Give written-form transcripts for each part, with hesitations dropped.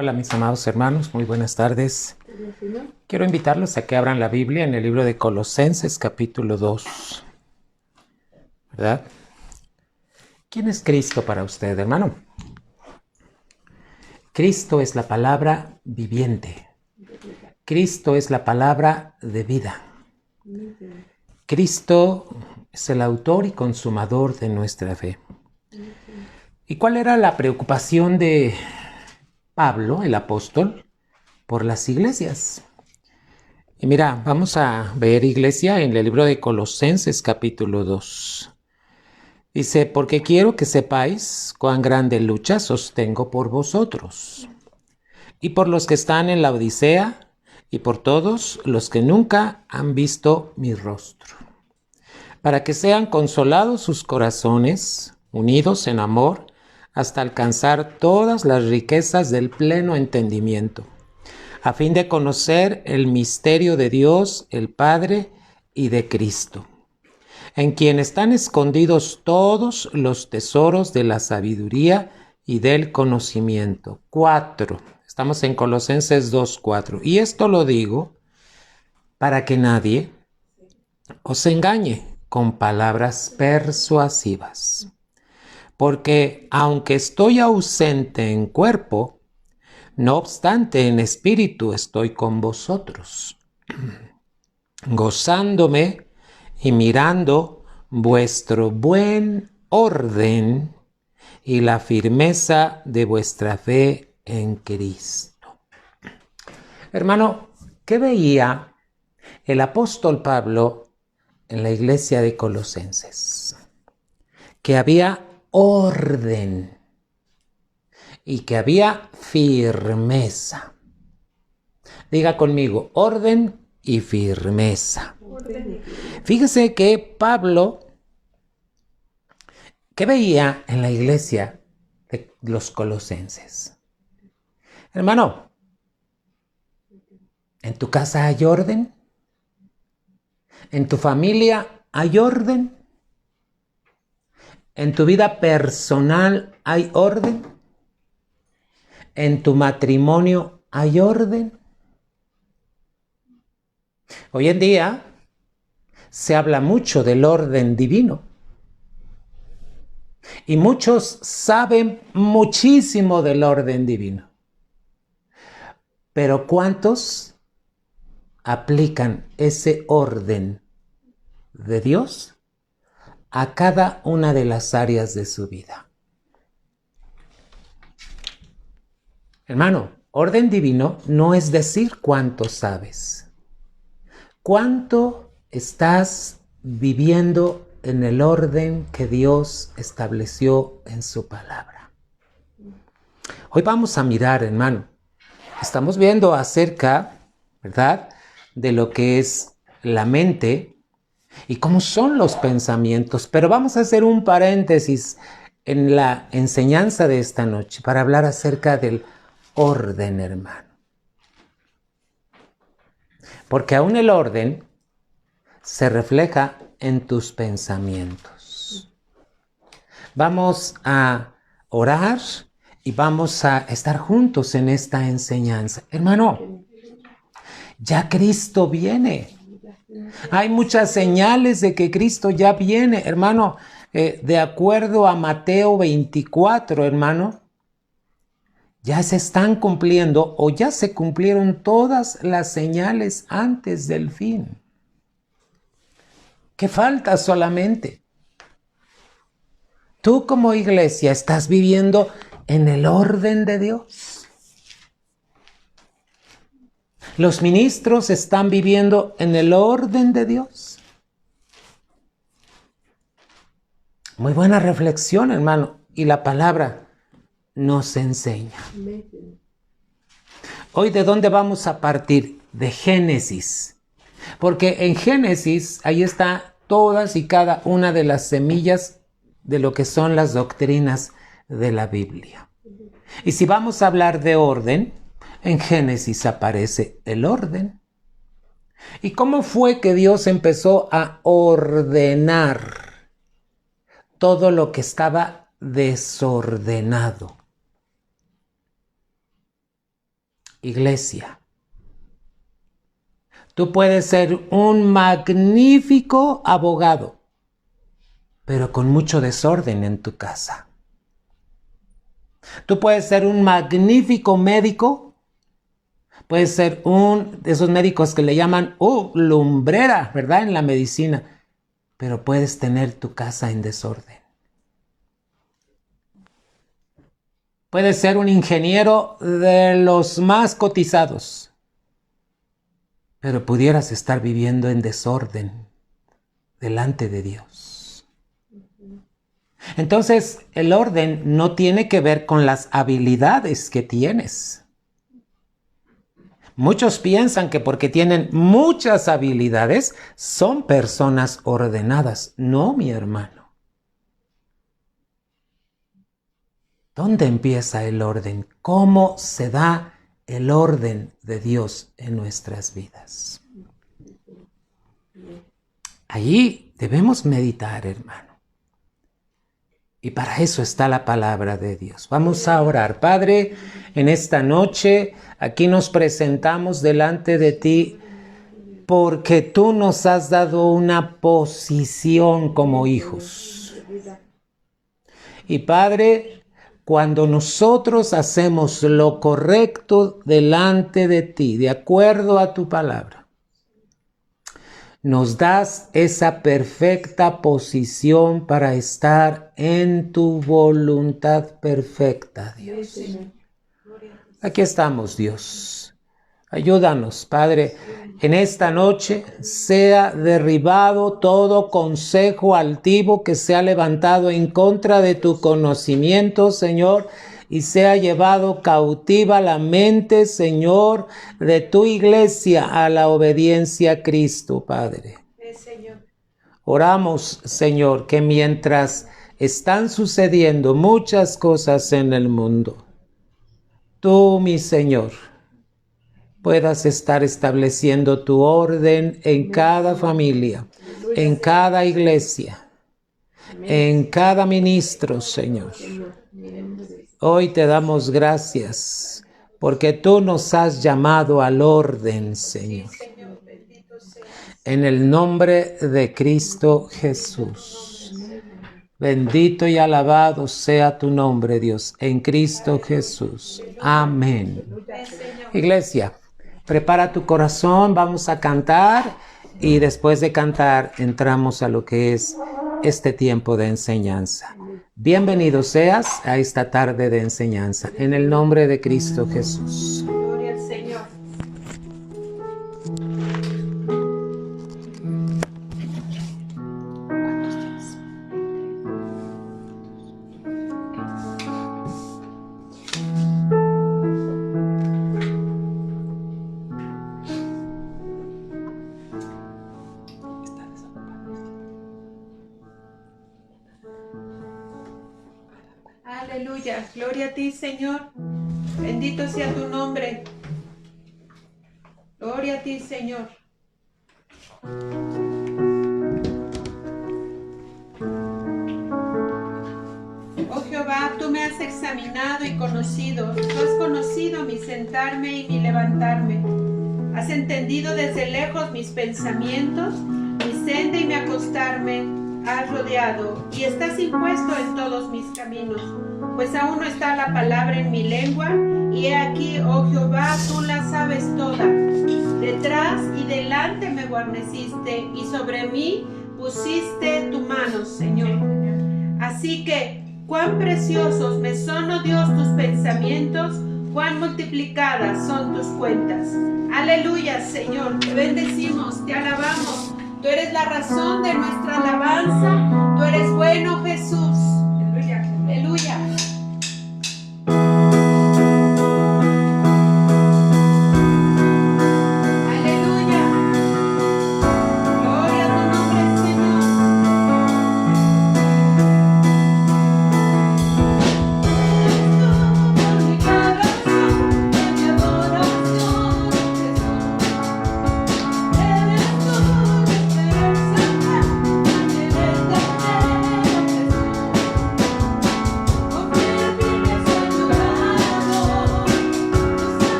Hola mis amados hermanos, muy buenas tardes. Quiero invitarlos a que abran la Biblia en el libro de Colosenses capítulo 2, ¿verdad? ¿Quién es Cristo para usted, hermano? Cristo es la palabra viviente. Cristo es la palabra de vida. Cristo es el autor y consumador de nuestra fe. ¿Y cuál era la preocupación de Pablo, el apóstol, por las iglesias? Y mira, vamos a ver, iglesia, en el libro de Colosenses capítulo 2. Dice, porque quiero que sepáis cuán grande lucha sostengo por vosotros, y por los que están en la Odisea, y por todos los que nunca han visto mi rostro, para que sean consolados sus corazones, unidos en amor, hasta alcanzar todas las riquezas del pleno entendimiento, a fin de conocer el misterio de Dios, el Padre, y de Cristo, en quien están escondidos todos los tesoros de la sabiduría y del conocimiento. 4. Estamos en Colosenses 2:4. Y esto lo digo para que nadie os engañe con palabras persuasivas. Porque aunque estoy ausente en cuerpo, no obstante en espíritu estoy con vosotros, gozándome y mirando vuestro buen orden y la firmeza de vuestra fe en Cristo. Hermano, ¿qué veía el apóstol Pablo en la iglesia de Colosenses? Que había orden y que había firmeza. Diga conmigo, orden y firmeza. Fíjese que Pablo, ¿qué veía en la iglesia de los colosenses? Hermano, ¿en tu casa hay orden? ¿En tu familia hay orden? ¿En tu vida personal hay orden? ¿En tu matrimonio hay orden? Hoy en día se habla mucho del orden divino y muchos saben muchísimo del orden divino. Pero ¿cuántos aplican ese orden de Dios a cada una de las áreas de su vida? Hermano, orden divino no es decir cuánto sabes. ¿Cuánto estás viviendo en el orden que Dios estableció en su palabra? Hoy vamos a mirar, hermano. Estamos viendo acerca, ¿verdad?, de lo que es la mente y cómo son los pensamientos. Pero vamos a hacer un paréntesis en la enseñanza de esta noche para hablar acerca del orden, hermano. Porque aún el orden se refleja en tus pensamientos. Vamos a orar y vamos a estar juntos en esta enseñanza. Hermano, ya Cristo viene. Hay muchas señales de que Cristo ya viene, hermano. De acuerdo a Mateo 24, hermano, ya se están cumpliendo o ya se cumplieron todas las señales antes del fin. ¿Qué falta solamente? Tú como iglesia estás viviendo en el orden de Dios. Los ministros están viviendo en el orden de Dios. Muy buena reflexión, hermano. Y la palabra nos enseña. Hoy, ¿de dónde vamos a partir? De Génesis. Porque en Génesis, ahí está todas y cada una de las semillas de lo que son las doctrinas de la Biblia. Y si vamos a hablar de orden, en Génesis aparece el orden. ¿Y cómo fue que Dios empezó a ordenar todo lo que estaba desordenado? Iglesia, tú puedes ser un magnífico abogado, pero con mucho desorden en tu casa. Tú puedes ser un magnífico médico, puedes ser un de esos médicos que le llaman lumbrera, ¿verdad? En la medicina, pero puedes tener tu casa en desorden. Puedes ser un ingeniero de los más cotizados, pero pudieras estar viviendo en desorden delante de Dios. Entonces, el orden no tiene que ver con las habilidades que tienes. Muchos piensan que porque tienen muchas habilidades son personas ordenadas. No, mi hermano. ¿Dónde empieza el orden? ¿Cómo se da el orden de Dios en nuestras vidas? Allí debemos meditar, hermano. Y para eso está la palabra de Dios. Vamos a orar. Padre, en esta noche aquí nos presentamos delante de ti porque tú nos has dado una posición como hijos. Y Padre, cuando nosotros hacemos lo correcto delante de ti, de acuerdo a tu palabra, nos das esa perfecta posición para estar en tu voluntad perfecta, Dios. Aquí estamos, Dios. Ayúdanos, Padre. En esta noche sea derribado todo consejo altivo que se ha levantado en contra de tu conocimiento, Señor, y sea llevado cautiva la mente, Señor, de tu iglesia a la obediencia a Cristo, Padre. Oramos, Señor, que mientras están sucediendo muchas cosas en el mundo, tú, mi Señor, puedas estar estableciendo tu orden en cada familia, en cada iglesia, en cada ministro, Señor. Hoy te damos gracias porque tú nos has llamado al orden, Señor. En el nombre de Cristo Jesús. Bendito y alabado sea tu nombre, Dios, en Cristo Jesús. Amén. Iglesia, prepara tu corazón, vamos a cantar y después de cantar entramos a lo que es este tiempo de enseñanza. Bienvenido seas a esta tarde de enseñanza, en el nombre de Cristo Jesús. Gloria al Señor. Aleluya, gloria a ti, Señor. Bendito sea tu nombre. Gloria a ti, Señor. Oh Jehová, tú me has examinado y conocido. Tú has conocido mi sentarme y mi levantarme. Has entendido desde lejos mis pensamientos, mi senda y mi acostarme. Has rodeado y estás impuesto en todos mis caminos, pues aún no está la palabra en mi lengua, y he aquí, oh Jehová, tú la sabes toda. Detrás y delante me guarneciste, y sobre mí pusiste tu mano, Señor. Así que, cuán preciosos me son, oh Dios, tus pensamientos, cuán multiplicadas son tus cuentas. Aleluya, Señor, te bendecimos, te alabamos. Tú eres la razón de nuestra alabanza. Tú eres bueno, Jesús. Aleluya. Aleluya.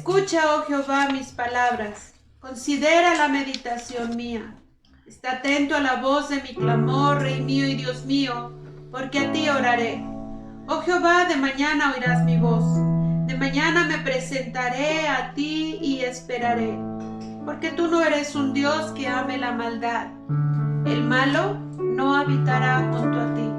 Escucha, oh Jehová, mis palabras. Considera la meditación mía. Está atento a la voz de mi clamor, Rey mío y Dios mío, porque a ti oraré. Oh Jehová, de mañana oirás mi voz. De mañana me presentaré a ti y esperaré, porque tú no eres un Dios que ame la maldad. El malo no habitará junto a ti.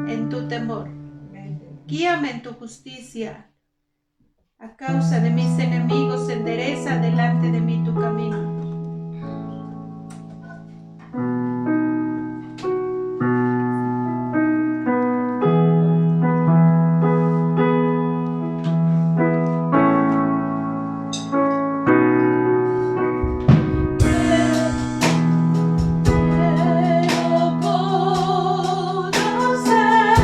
En tu temor, guíame en tu justicia. A causa de mis enemigos, endereza delante de mí tu camino. Quiero conocer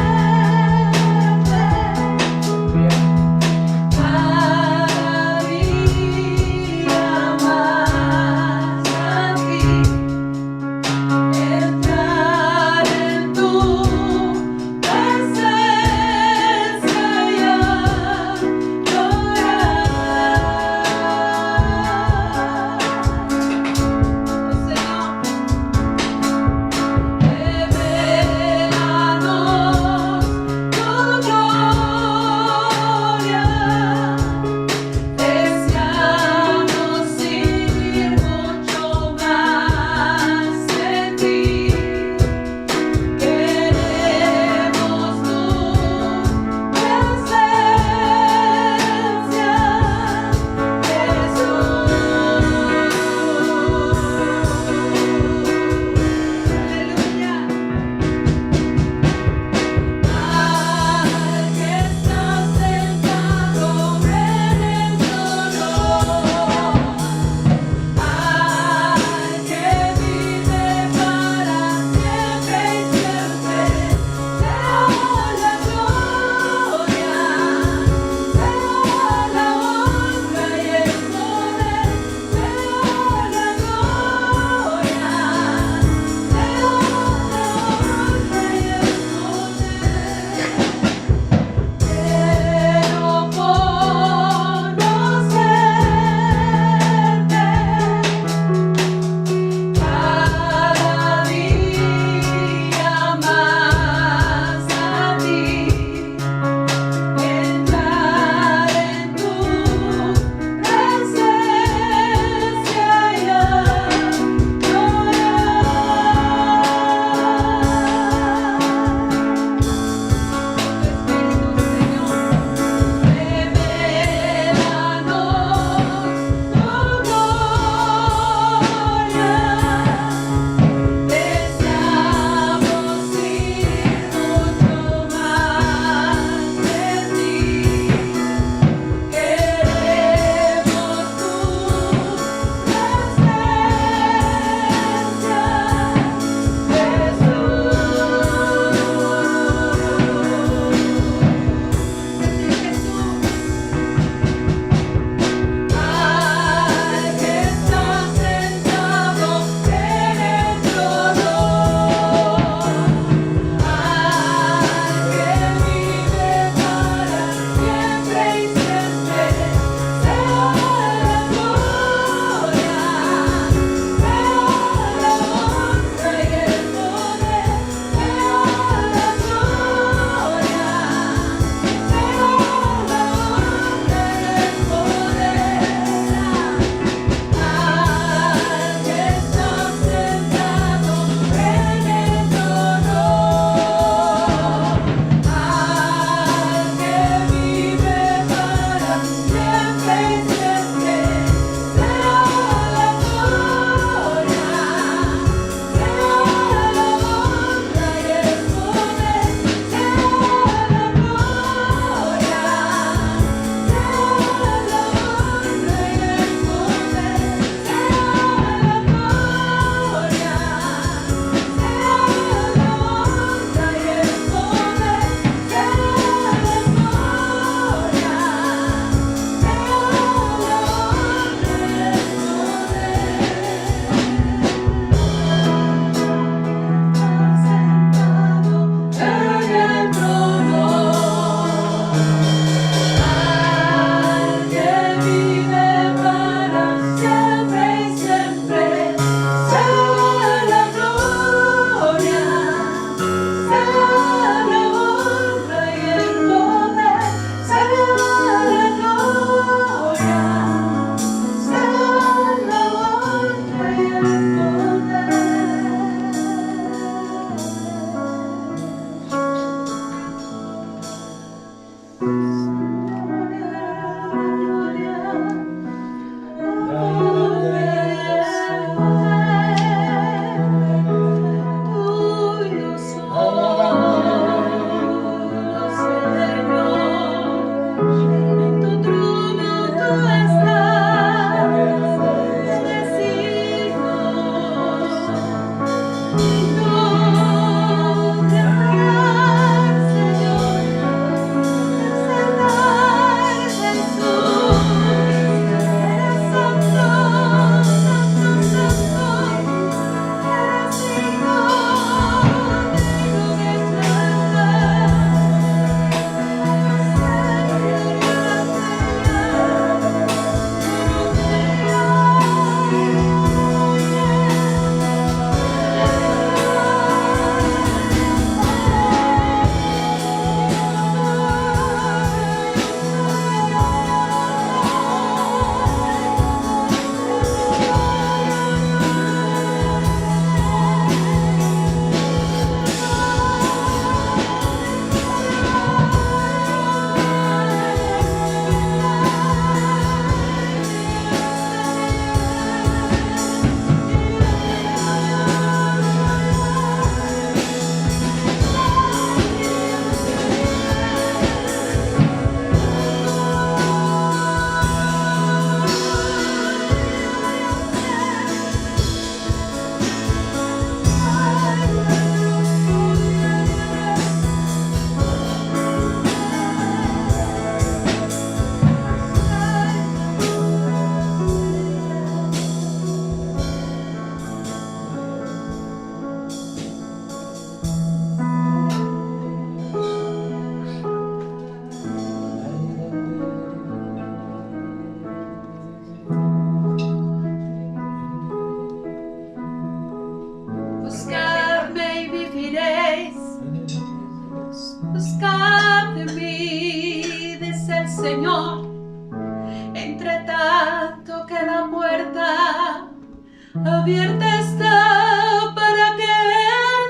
abierta está para que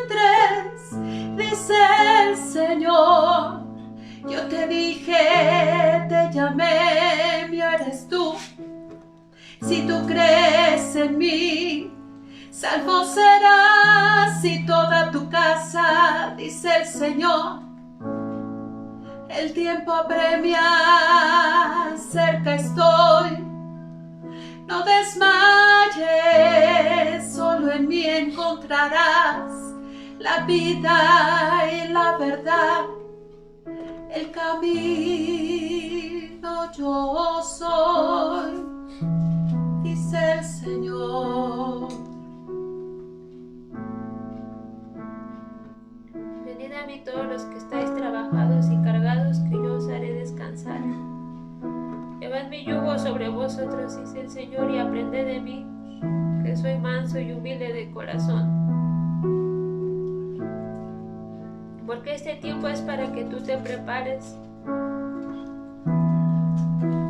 entres, dice el Señor. Yo te dije, te llamé, mío eres tú. Si tú crees en mí, salvo serás y toda tu casa, dice el Señor. El tiempo apremia, cerca estoy. No desmayes, solo en mí encontrarás la vida y la verdad. El camino yo soy, dice el Señor. Venid a mí todos los que estáis trabajados y cargados, que yo os haré descansar. Llevad mi yugo sobre vosotros, dice el Señor, y aprended de mí, que soy manso y humilde de corazón. Porque este tiempo es para que tú te prepares,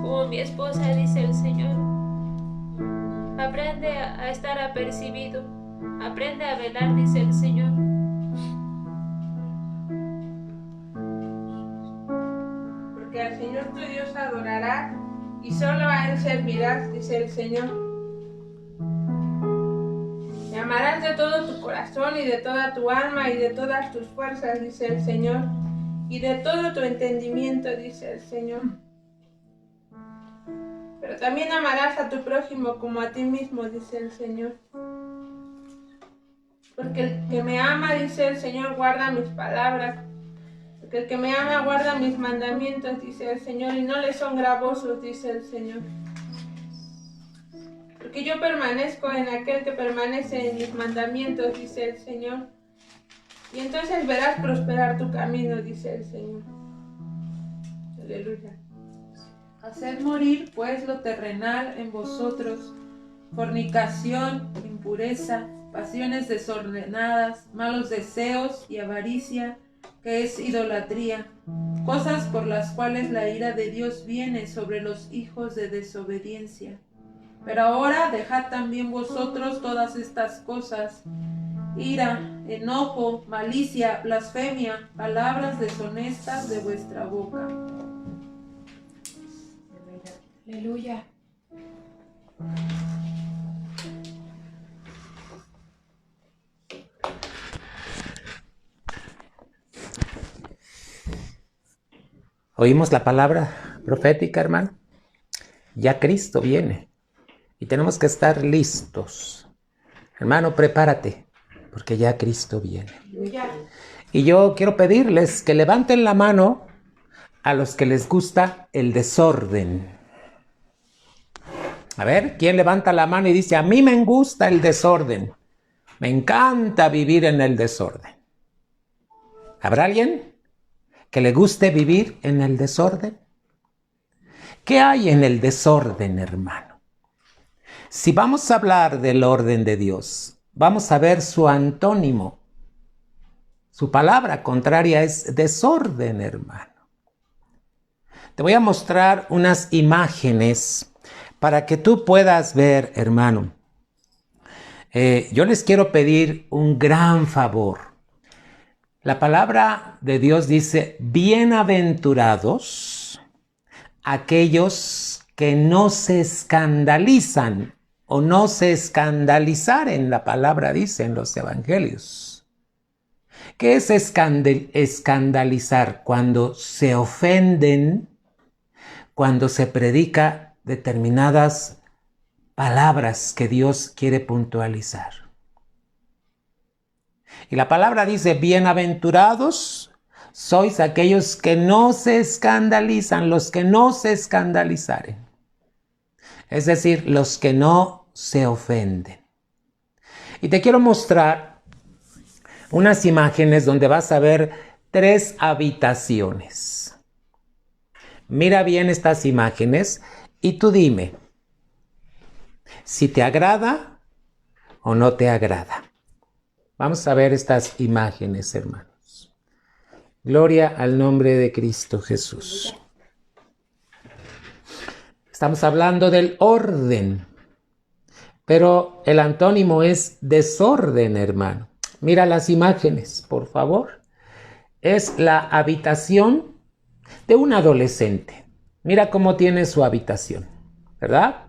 como mi esposa, dice el Señor. Aprende a estar apercibido, aprende a velar, dice el Señor. Porque al Señor tu Dios adorarás y solo a Él servirás, dice el Señor. Y amarás de todo tu corazón y de toda tu alma y de todas tus fuerzas, dice el Señor, y de todo tu entendimiento, dice el Señor. Pero también amarás a tu prójimo como a ti mismo, dice el Señor. Porque el que me ama, dice el Señor, guarda mis palabras. Porque el que me ama guarda mis mandamientos, dice el Señor, y no le son gravosos, dice el Señor. Porque yo permanezco en aquel que permanece en mis mandamientos, dice el Señor. Y entonces verás prosperar tu camino, dice el Señor. Aleluya. Haced morir pues lo terrenal en vosotros, fornicación, impureza, pasiones desordenadas, malos deseos y avaricia, que es idolatría, cosas por las cuales la ira de Dios viene sobre los hijos de desobediencia. Pero ahora dejad también vosotros todas estas cosas: ira, enojo, malicia, blasfemia, palabras deshonestas de vuestra boca. Aleluya. ¿Oímos la palabra profética, hermano? Ya Cristo viene y tenemos que estar listos. Hermano, prepárate, porque ya Cristo viene. Aleluya. Y yo quiero pedirles que levanten la mano a los que les gusta el desorden. A ver, ¿quién levanta la mano y dice: a mí me gusta el desorden? Me encanta vivir en el desorden. ¿Habrá alguien que le guste vivir en el desorden? ¿Qué hay en el desorden, hermano? Si vamos a hablar del orden de Dios, vamos a ver su antónimo. Su palabra contraria es desorden, hermano. Te voy a mostrar unas imágenes para que tú puedas ver, hermano. Yo les quiero pedir un gran favor. La palabra de Dios dice: bienaventurados aquellos que no se escandalizan o no se escandalizaren. La palabra dice en los evangelios. ¿Qué es escandalizar? Cuando se ofenden, cuando se predica determinadas palabras que Dios quiere puntualizar. Y la palabra dice: bienaventurados sois aquellos que no se escandalizan, los que no se escandalizaren. Es decir, los que no se ofenden. Y te quiero mostrar unas imágenes donde vas a ver 3 habitaciones. Mira bien estas imágenes y tú dime si te agrada o no te agrada. Vamos a ver estas imágenes, hermanos. Gloria al nombre de Cristo Jesús. Estamos hablando del orden. pero el antónimo es desorden, hermano. Mira las imágenes, por favor. Es la habitación de un adolescente. Mira cómo tiene su habitación, ¿verdad?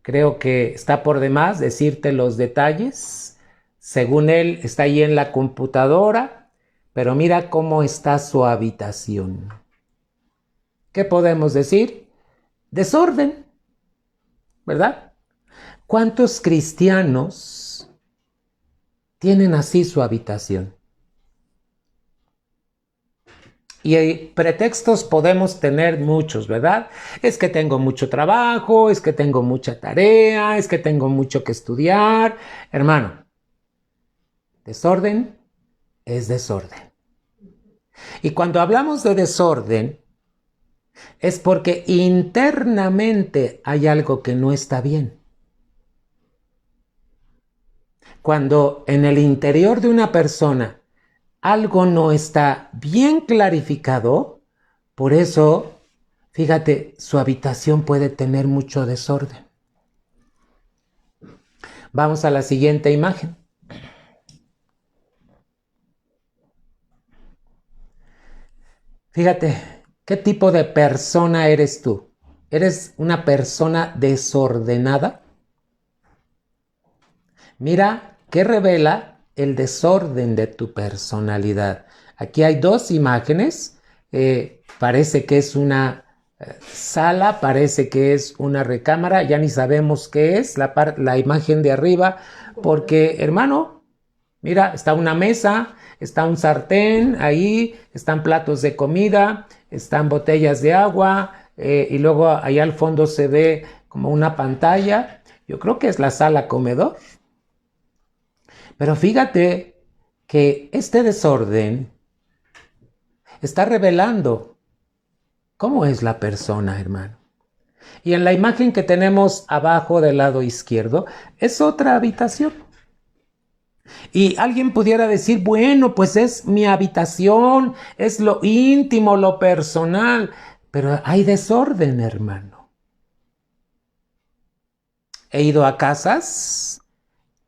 Creo que está por demás decirte los detalles. Según él, está ahí en la computadora, pero mira cómo está su habitación. ¿Qué podemos decir? Desorden, ¿verdad? ¿Cuántos cristianos tienen así su habitación? Y pretextos podemos tener muchos, ¿verdad? Es que tengo mucho trabajo, es que tengo mucha tarea, es que tengo mucho que estudiar. Hermano, desorden es desorden. Y cuando hablamos de desorden, es porque internamente hay algo que no está bien. Cuando en el interior de una persona algo no está bien clarificado, por eso, fíjate, su habitación puede tener mucho desorden. Vamos a la siguiente imagen. Fíjate, ¿qué tipo de persona eres tú? ¿Eres una persona desordenada? Mira, ¿qué revela el desorden de tu personalidad? Aquí hay dos imágenes. Parece que es una sala, parece que es una recámara. Ya ni sabemos qué es la imagen de arriba, porque, hermano, mira, está una mesa, está un sartén ahí, están platos de comida, están botellas de agua, y luego ahí al fondo se ve como una pantalla. Yo creo que es la sala comedor. Pero fíjate que este desorden está revelando cómo es la persona, hermano. Y en la imagen que tenemos abajo del lado izquierdo es otra habitación. Y alguien pudiera decir, bueno, pues es mi habitación, es lo íntimo, lo personal. Pero hay desorden, hermano. He ido a casas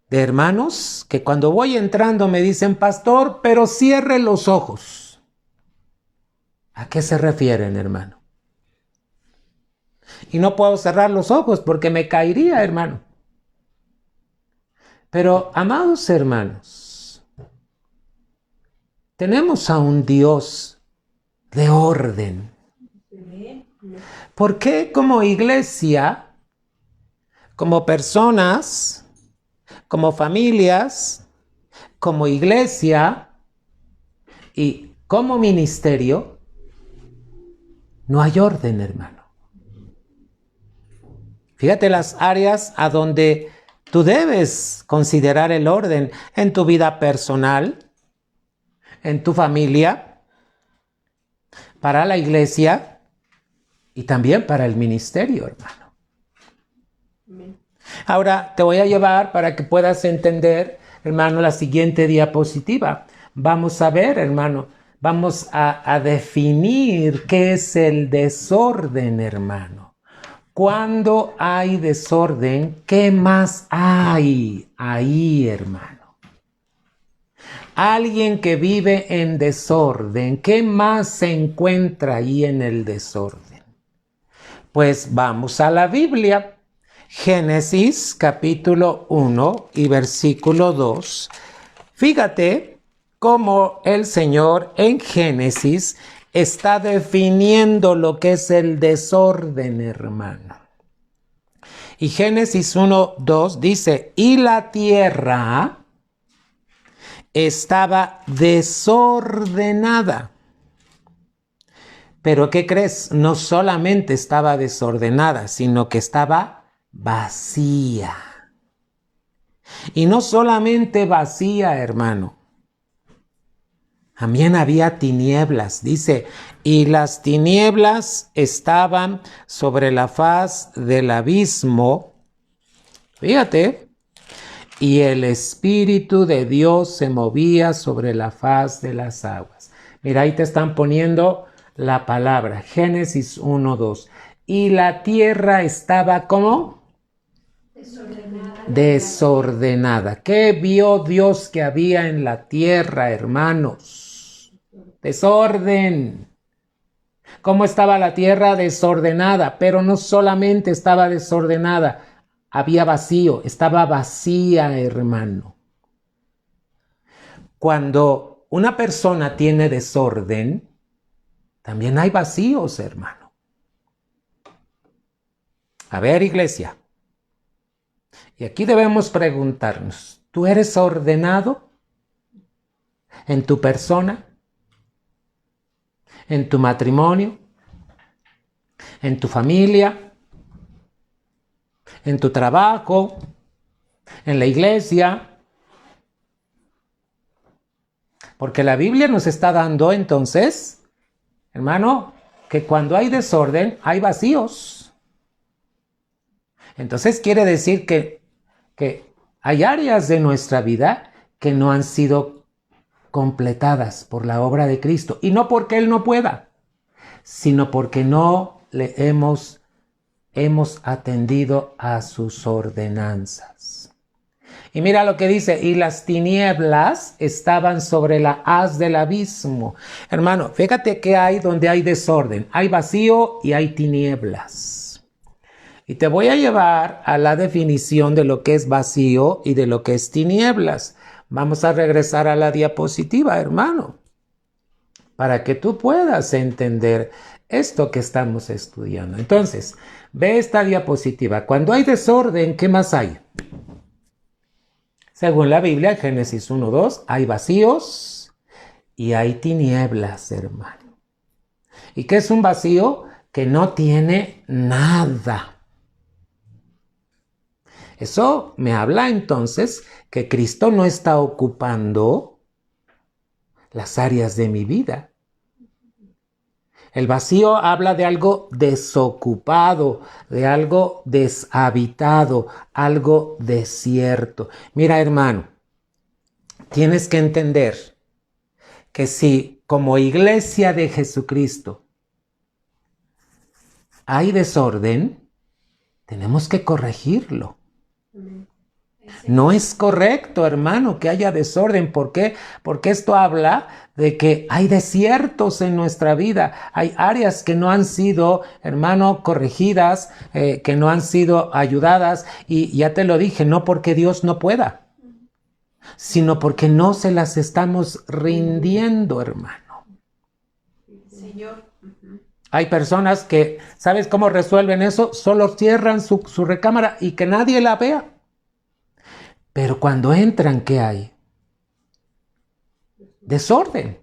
de hermanos que cuando voy entrando me dicen, pastor, pero cierre los ojos. ¿A qué se refieren, hermano? Y no puedo cerrar los ojos porque me caería, hermano. Pero, amados hermanos, tenemos a un Dios de orden. ¿Por qué como iglesia, como personas, como familias, como iglesia y como ministerio, no hay orden, hermano? Fíjate las áreas a donde tú debes considerar el orden: en tu vida personal, en tu familia, para la iglesia y también para el ministerio, hermano. Ahora te voy a llevar para que puedas entender, hermano, la siguiente diapositiva. Vamos a ver, hermano, vamos a definir qué es el desorden, hermano. Cuando hay desorden, ¿qué más hay ahí, hermano? Alguien que vive en desorden, ¿qué más se encuentra ahí en el desorden? Pues vamos a la Biblia. Génesis capítulo 1 y versículo 2. Fíjate cómo el Señor en Génesis está definiendo lo que es el desorden, hermano. Y Génesis 1:2 dice, y la tierra estaba desordenada. Pero ¿qué crees? No solamente estaba desordenada, sino que estaba vacía. Y no solamente vacía, hermano. También había tinieblas. Dice, y las tinieblas estaban sobre la faz del abismo. Fíjate. Y el Espíritu de Dios se movía sobre la faz de las aguas. Mira, ahí te están poniendo la palabra. Génesis 1:2. Y la tierra estaba, ¿cómo? Desordenada. ¿Qué vio Dios que había en la tierra, hermanos? Desorden. ¿Cómo estaba la tierra? Desordenada, pero no solamente estaba desordenada, había vacío, estaba vacía, hermano. Cuando una persona tiene desorden, también hay vacíos, hermano. A ver, iglesia. Y aquí debemos preguntarnos, ¿tú eres ordenado en tu persona? ¿En tu matrimonio? ¿En tu familia? ¿En tu trabajo? ¿En la iglesia? Porque la Biblia nos está dando entonces, hermano, que cuando hay desorden hay vacíos. Entonces quiere decir que hay áreas de nuestra vida que no han sido completadas por la obra de Cristo. Y no porque Él no pueda, sino porque no le hemos atendido a sus ordenanzas. Y mira lo que dice, y las tinieblas estaban sobre la haz del abismo. Hermano, fíjate que hay donde hay desorden, hay vacío y hay tinieblas. Y te voy a llevar a la definición de lo que es vacío y de lo que es tinieblas. Vamos a regresar a la diapositiva, hermano, para que tú puedas entender esto que estamos estudiando. Entonces, ve esta diapositiva. Cuando hay desorden, ¿qué más hay? Según la Biblia, Génesis 1:2, hay vacíos y hay tinieblas, hermano. ¿Y qué es un vacío? Que no tiene nada. Eso me habla entonces que Cristo no está ocupando las áreas de mi vida. El vacío habla de algo desocupado, de algo deshabitado, algo desierto. Mira, hermano, tienes que entender que si como iglesia de Jesucristo hay desorden, tenemos que corregirlo. No es correcto, hermano, que haya desorden. ¿Por qué? Porque esto habla de que hay desiertos en nuestra vida. Hay áreas que no han sido, hermano, corregidas, que no han sido ayudadas. Y ya te lo dije, no porque Dios no pueda, sino porque no se las estamos rindiendo, hermano. Señor. Hay personas que, ¿sabes cómo resuelven eso? Solo cierran su recámara y que nadie la vea. Pero cuando entran, ¿qué hay? Desorden.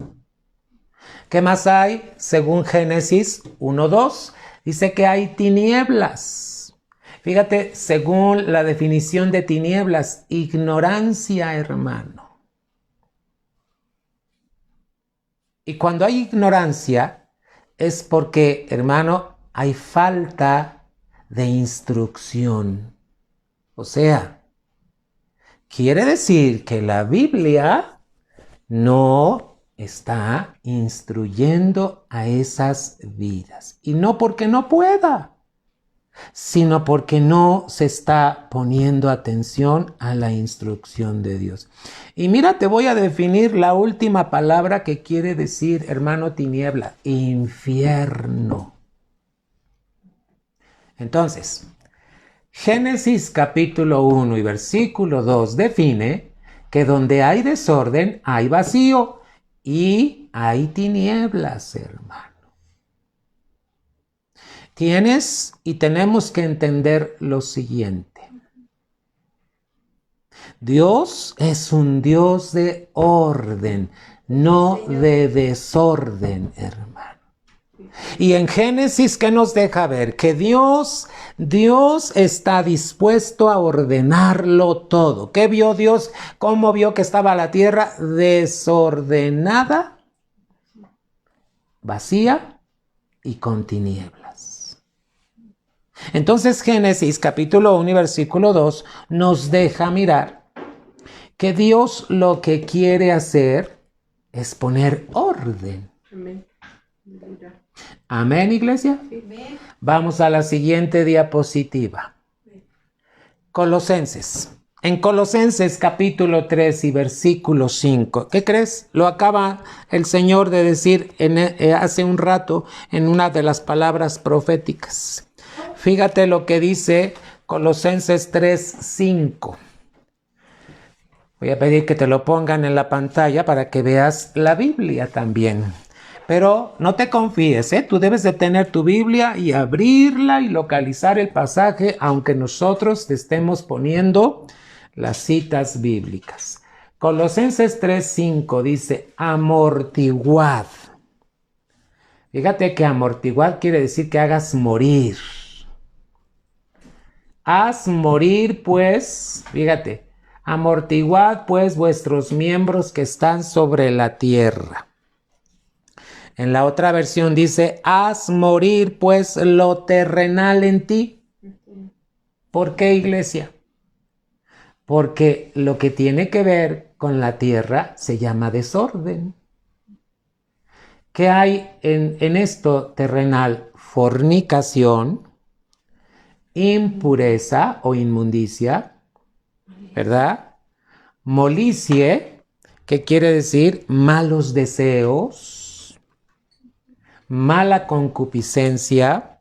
¿Qué más hay? Según Génesis 1:2, dice que hay tinieblas. Fíjate, según la definición de tinieblas, ignorancia, hermano. Y cuando hay ignorancia, es porque, hermano, hay falta de instrucción. O sea, quiere decir que la Biblia no está instruyendo a esas vidas. Y no porque no pueda, sino porque no se está poniendo atención a la instrucción de Dios. Y mira, te voy a definir la última palabra que quiere decir, hermano, tiniebla: infierno. Entonces, Génesis capítulo 1 y versículo 2 define que donde hay desorden hay vacío y hay tinieblas, hermano. Tienes y tenemos que entender lo siguiente. Dios es un Dios de orden, no de desorden, hermano. Y en Génesis, ¿qué nos deja ver? Que Dios está dispuesto a ordenarlo todo. ¿Qué vio Dios? ¿Cómo vio que estaba la tierra? Desordenada, vacía y con tinieblas. Entonces Génesis capítulo 1 y versículo 2 nos deja mirar que Dios lo que quiere hacer es poner orden. Amén. Amén, iglesia. Amén. Vamos a la siguiente diapositiva. Colosenses. En Colosenses capítulo 3 y versículo 5. ¿Qué crees? Lo acaba el Señor de decir hace un rato en una de las palabras proféticas. Fíjate lo que dice Colosenses 3, 5. Voy a pedir que te lo pongan en la pantalla para que veas la Biblia también. Pero no te confíes, tú debes de tener tu Biblia y abrirla y localizar el pasaje, aunque nosotros te estemos poniendo las citas bíblicas. Colosenses 3:5 dice, amortiguad. Fíjate que amortiguad quiere decir que hagas morir. Haz morir pues, fíjate, amortiguad pues vuestros miembros que están sobre la tierra. En la otra versión dice, haz morir pues lo terrenal en ti. ¿Por qué, iglesia? Porque lo que tiene que ver con la tierra se llama desorden. ¿Qué hay en esto terrenal? Fornicación, impureza o inmundicia, ¿verdad? Molicie, que quiere decir malos deseos, mala concupiscencia,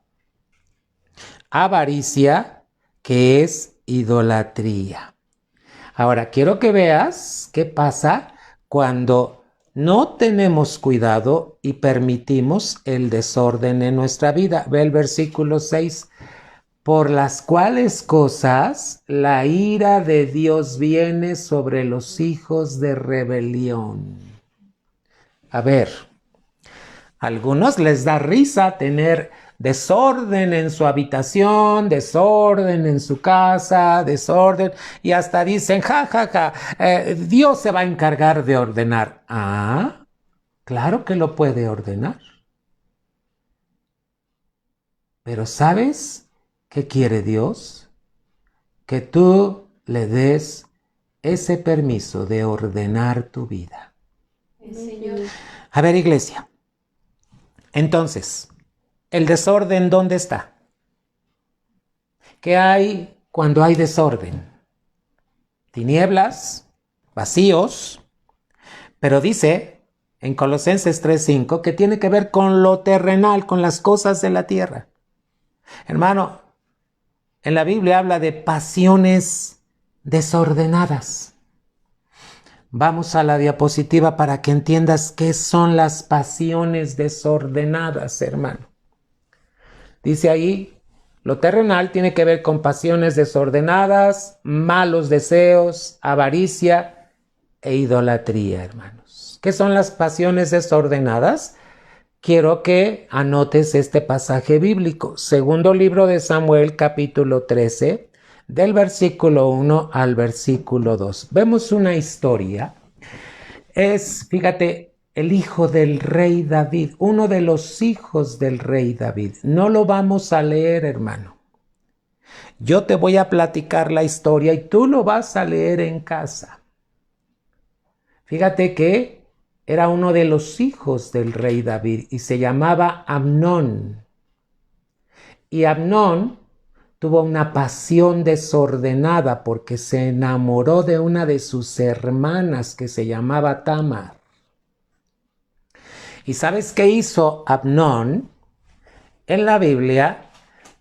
avaricia, que es idolatría. Ahora, quiero que veas qué pasa cuando no tenemos cuidado y permitimos el desorden en nuestra vida. Ve el versículo 6. Por las cuales cosas la ira de Dios viene sobre los hijos de rebelión. A ver, a algunos les da risa tener desorden en su habitación, desorden en su casa, desorden, y hasta dicen, Dios se va a encargar de ordenar. Ah, claro que lo puede ordenar. Pero ¿sabes qué quiere Dios? Que tú le des ese permiso de ordenar tu vida. Señor. A ver, iglesia. Entonces, ¿el desorden dónde está? ¿Qué hay cuando hay desorden? Tinieblas, vacíos, pero dice en Colosenses 3:5 que tiene que ver con lo terrenal, con las cosas de la tierra. Hermano, en la Biblia habla de pasiones desordenadas. Vamos a la diapositiva para que entiendas qué son las pasiones desordenadas, hermano. Dice ahí, lo terrenal tiene que ver con pasiones desordenadas, malos deseos, avaricia e idolatría, hermanos. ¿Qué son las pasiones desordenadas? Quiero que anotes este pasaje bíblico. Segundo libro de Samuel, capítulo 13, del versículo 1 al versículo 2. Vemos una historia. Fíjate, el hijo del rey David, uno de los hijos del rey David. No lo vamos a leer, hermano. Yo te voy a platicar la historia y tú lo vas a leer en casa. Fíjate que era uno de los hijos del rey David y se llamaba Amnón. Y Amnón tuvo una pasión desordenada porque se enamoró de una de sus hermanas que se llamaba Tamar. ¿Y sabes qué hizo Amnón en la Biblia?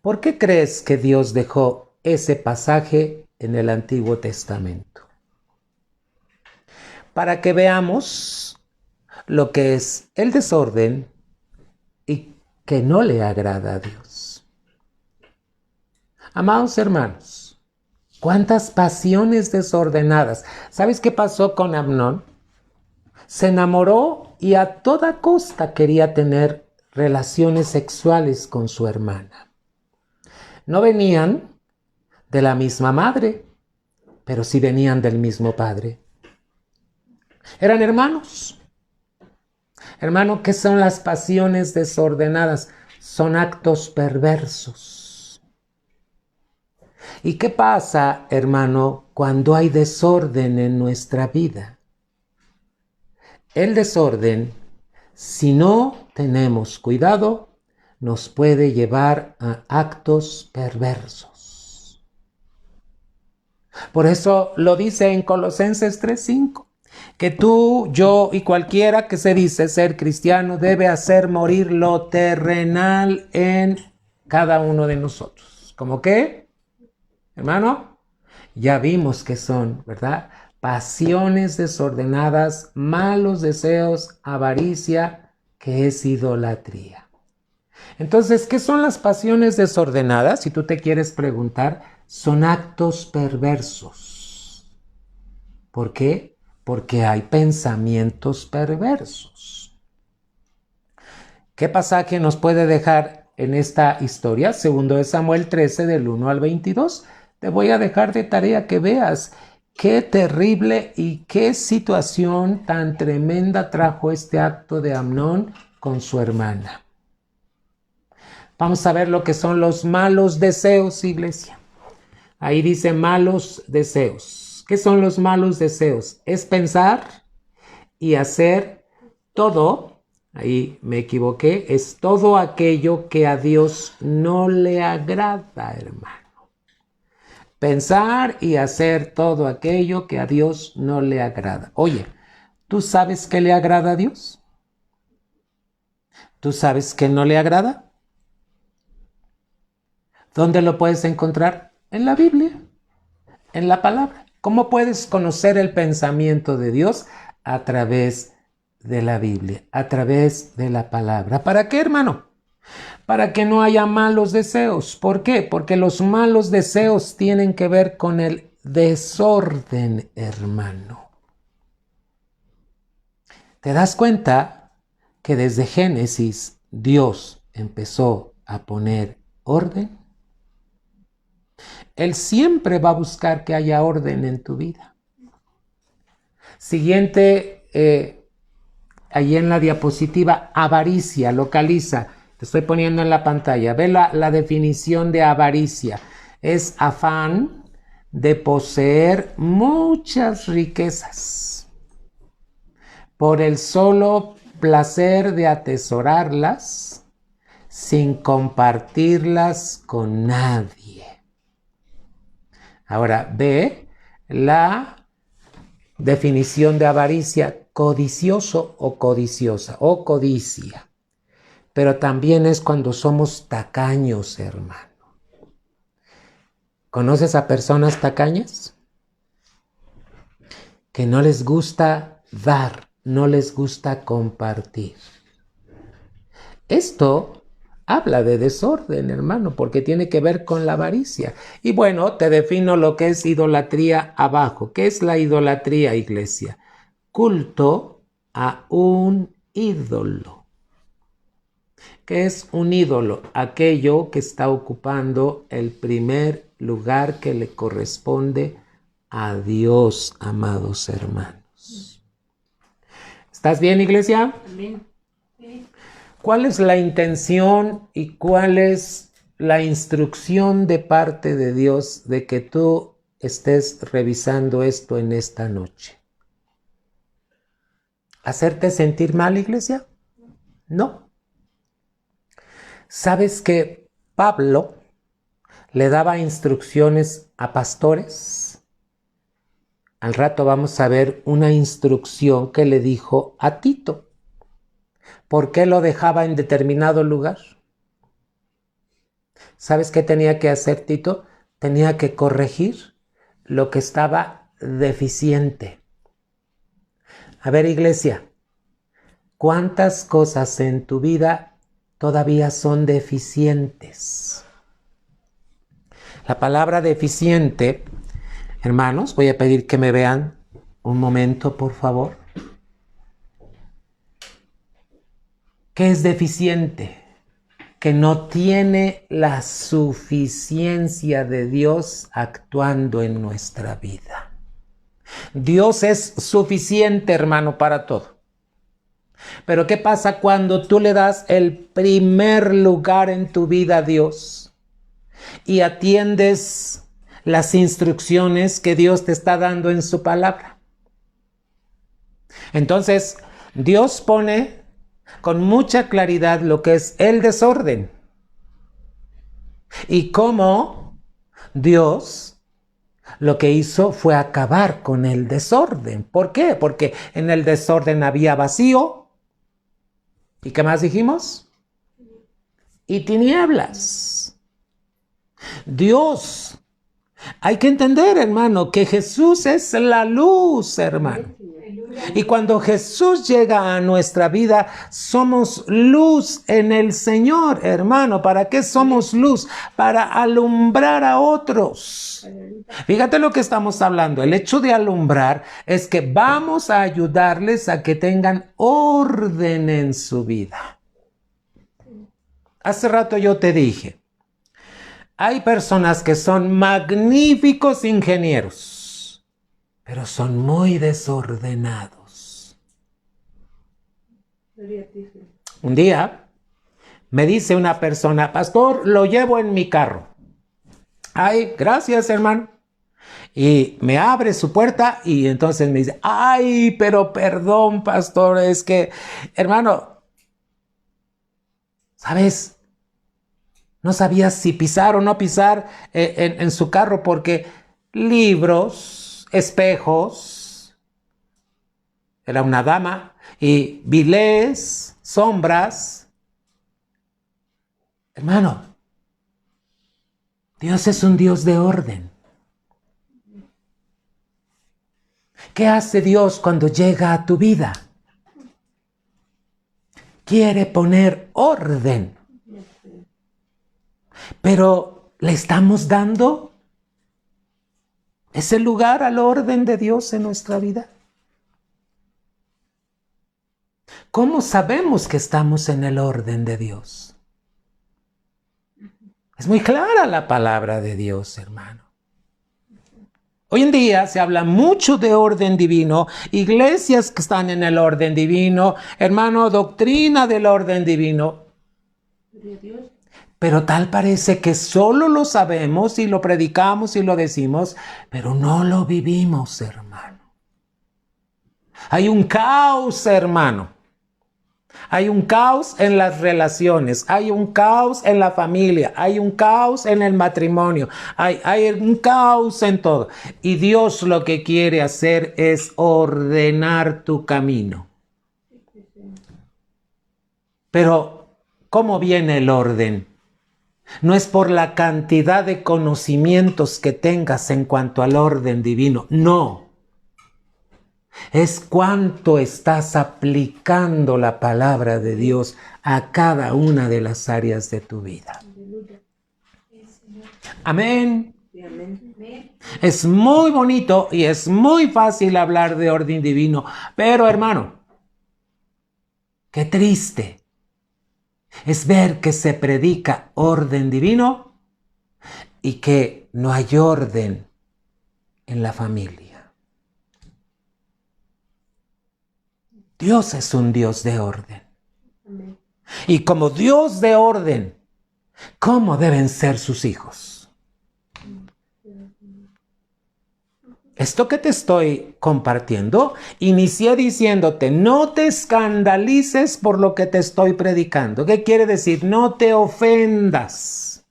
¿Por qué crees que Dios dejó ese pasaje en el Antiguo Testamento? Para que veamos lo que es el desorden y que no le agrada a Dios. Amados hermanos, cuántas pasiones desordenadas. ¿Sabes qué pasó con Amnón? Se enamoró y a toda costa quería tener relaciones sexuales con su hermana. No venían de la misma madre, pero sí venían del mismo padre. Eran hermanos. Hermano, ¿qué son las pasiones desordenadas? Son actos perversos. ¿Y qué pasa, hermano, cuando hay desorden en nuestra vida? El desorden, si no tenemos cuidado, nos puede llevar a actos perversos. Por eso lo dice en Colosenses 3:5, que tú, yo y cualquiera que se dice ser cristiano debe hacer morir lo terrenal en cada uno de nosotros. ¿Cómo qué, hermano? Ya vimos que son, ¿verdad? Pasiones desordenadas, malos deseos, avaricia, que es idolatría. Entonces, ¿qué son las pasiones desordenadas? Si tú te quieres preguntar, son actos perversos. ¿Por qué? Porque hay pensamientos perversos. ¿Qué pasaje nos puede dejar en esta historia? Segundo de Samuel 13, del 1 al 22. Te voy a dejar de tarea que veas qué terrible y qué situación tan tremenda trajo este acto de Amnón con su hermana. Vamos a ver lo que son los malos deseos, iglesia. Ahí dice malos deseos. ¿Qué son los malos deseos? Es pensar y hacer todo, ahí me equivoqué, es todo aquello que a Dios no le agrada, hermano. Pensar y hacer todo aquello que a Dios no le agrada. Oye, ¿tú sabes qué le agrada a Dios? ¿Tú sabes qué no le agrada? ¿Dónde lo puedes encontrar? En la Biblia, en la palabra. ¿Cómo puedes conocer el pensamiento de Dios? A través de la Biblia, a través de la palabra. ¿Para qué, hermano? Para que no haya malos deseos. ¿Por qué? Porque los malos deseos tienen que ver con el desorden, hermano. ¿Te das cuenta que desde Génesis Dios empezó a poner orden? Él siempre va a buscar que haya orden en tu vida. Siguiente, ahí en la diapositiva, avaricia, localiza. Te estoy poniendo en la pantalla. Ve la definición de avaricia. Es afán de poseer muchas riquezas por el solo placer de atesorarlas sin compartirlas con nadie. Ahora, ve la definición de avaricia, codicioso o codiciosa, o codicia. Pero también es cuando somos tacaños, hermano. ¿Conoces a personas tacañas? Que no les gusta dar, no les gusta compartir. Esto habla de desorden, hermano, porque tiene que ver con la avaricia. Y bueno, te defino lo que es idolatría abajo. ¿Qué es la idolatría, iglesia? Culto a un ídolo. ¿Qué es un ídolo? Aquello que está ocupando el primer lugar que le corresponde a Dios, amados hermanos. ¿Estás bien, iglesia? Amén. ¿Cuál es la intención y cuál es la instrucción de parte de Dios de que tú estés revisando esto en esta noche? ¿Hacerte sentir mal, iglesia? No. ¿Sabes que Pablo le daba instrucciones a pastores? Al rato vamos a ver una instrucción que le dijo a Tito. ¿Por qué lo dejaba en determinado lugar? ¿Sabes qué tenía que hacer Tito? Tenía que corregir lo que estaba deficiente. A ver, iglesia, ¿cuántas cosas en tu vida todavía son deficientes? La palabra deficiente, hermanos, voy a pedir que me vean un momento, por favor. ¿Qué es deficiente? Que no tiene la suficiencia de Dios actuando en nuestra vida. Dios es suficiente, hermano, para todo. Pero ¿qué pasa cuando tú le das el primer lugar en tu vida a Dios y atiendes las instrucciones que Dios te está dando en su palabra? Entonces, Dios pone con mucha claridad lo que es el desorden y cómo Dios lo que hizo fue acabar con el desorden. ¿Por qué? Porque en el desorden había vacío. ¿Y qué más dijimos? Y tinieblas. Dios. Hay que entender, hermano, que Jesús es la luz, hermano. Y cuando Jesús llega a nuestra vida, somos luz en el Señor, hermano. ¿Para qué somos luz? Para alumbrar a otros. Fíjate lo que estamos hablando. El hecho de alumbrar es que vamos a ayudarles a que tengan orden en su vida. Hace rato yo te dije, hay personas que son magníficos ingenieros, pero son muy desordenados. Un día me dice una persona, pastor, lo llevo en mi carro. Ay, gracias, hermano. Y me abre su puerta y entonces me dice, ay, pero perdón, pastor, es que, hermano, ¿sabes? No sabía si pisar o no pisar en su carro porque libros, espejos, era una dama, y vilés, sombras. Hermano, Dios es un Dios de orden. ¿Qué hace Dios cuando llega a tu vida? Quiere poner orden. Pero ¿le estamos dando ese lugar al orden de Dios en nuestra vida? ¿Cómo sabemos que estamos en el orden de Dios? Es muy clara la palabra de Dios, hermano. Hoy en día se habla mucho de orden divino, iglesias que están en el orden divino, hermano, doctrina del orden divino. Pero tal parece que solo lo sabemos y lo predicamos y lo decimos, pero no lo vivimos, hermano. Hay un caos, hermano. Hay un caos en las relaciones, hay un caos en la familia, hay un caos en el matrimonio, hay un caos en todo. Y Dios lo que quiere hacer es ordenar tu camino. Pero, ¿cómo viene el orden? No es por la cantidad de conocimientos que tengas en cuanto al orden divino, no. Es cuánto estás aplicando la palabra de Dios a cada una de las áreas de tu vida. Amén. Es muy bonito y es muy fácil hablar de orden divino, pero hermano, qué triste es ver que se predica orden divino y que no hay orden en la familia. Dios es un Dios de orden. Amén. Y como Dios de orden, ¿cómo deben ser sus hijos? Esto que te estoy compartiendo, inicié diciéndote, no te escandalices por lo que te estoy predicando. ¿Qué quiere decir? No te ofendas.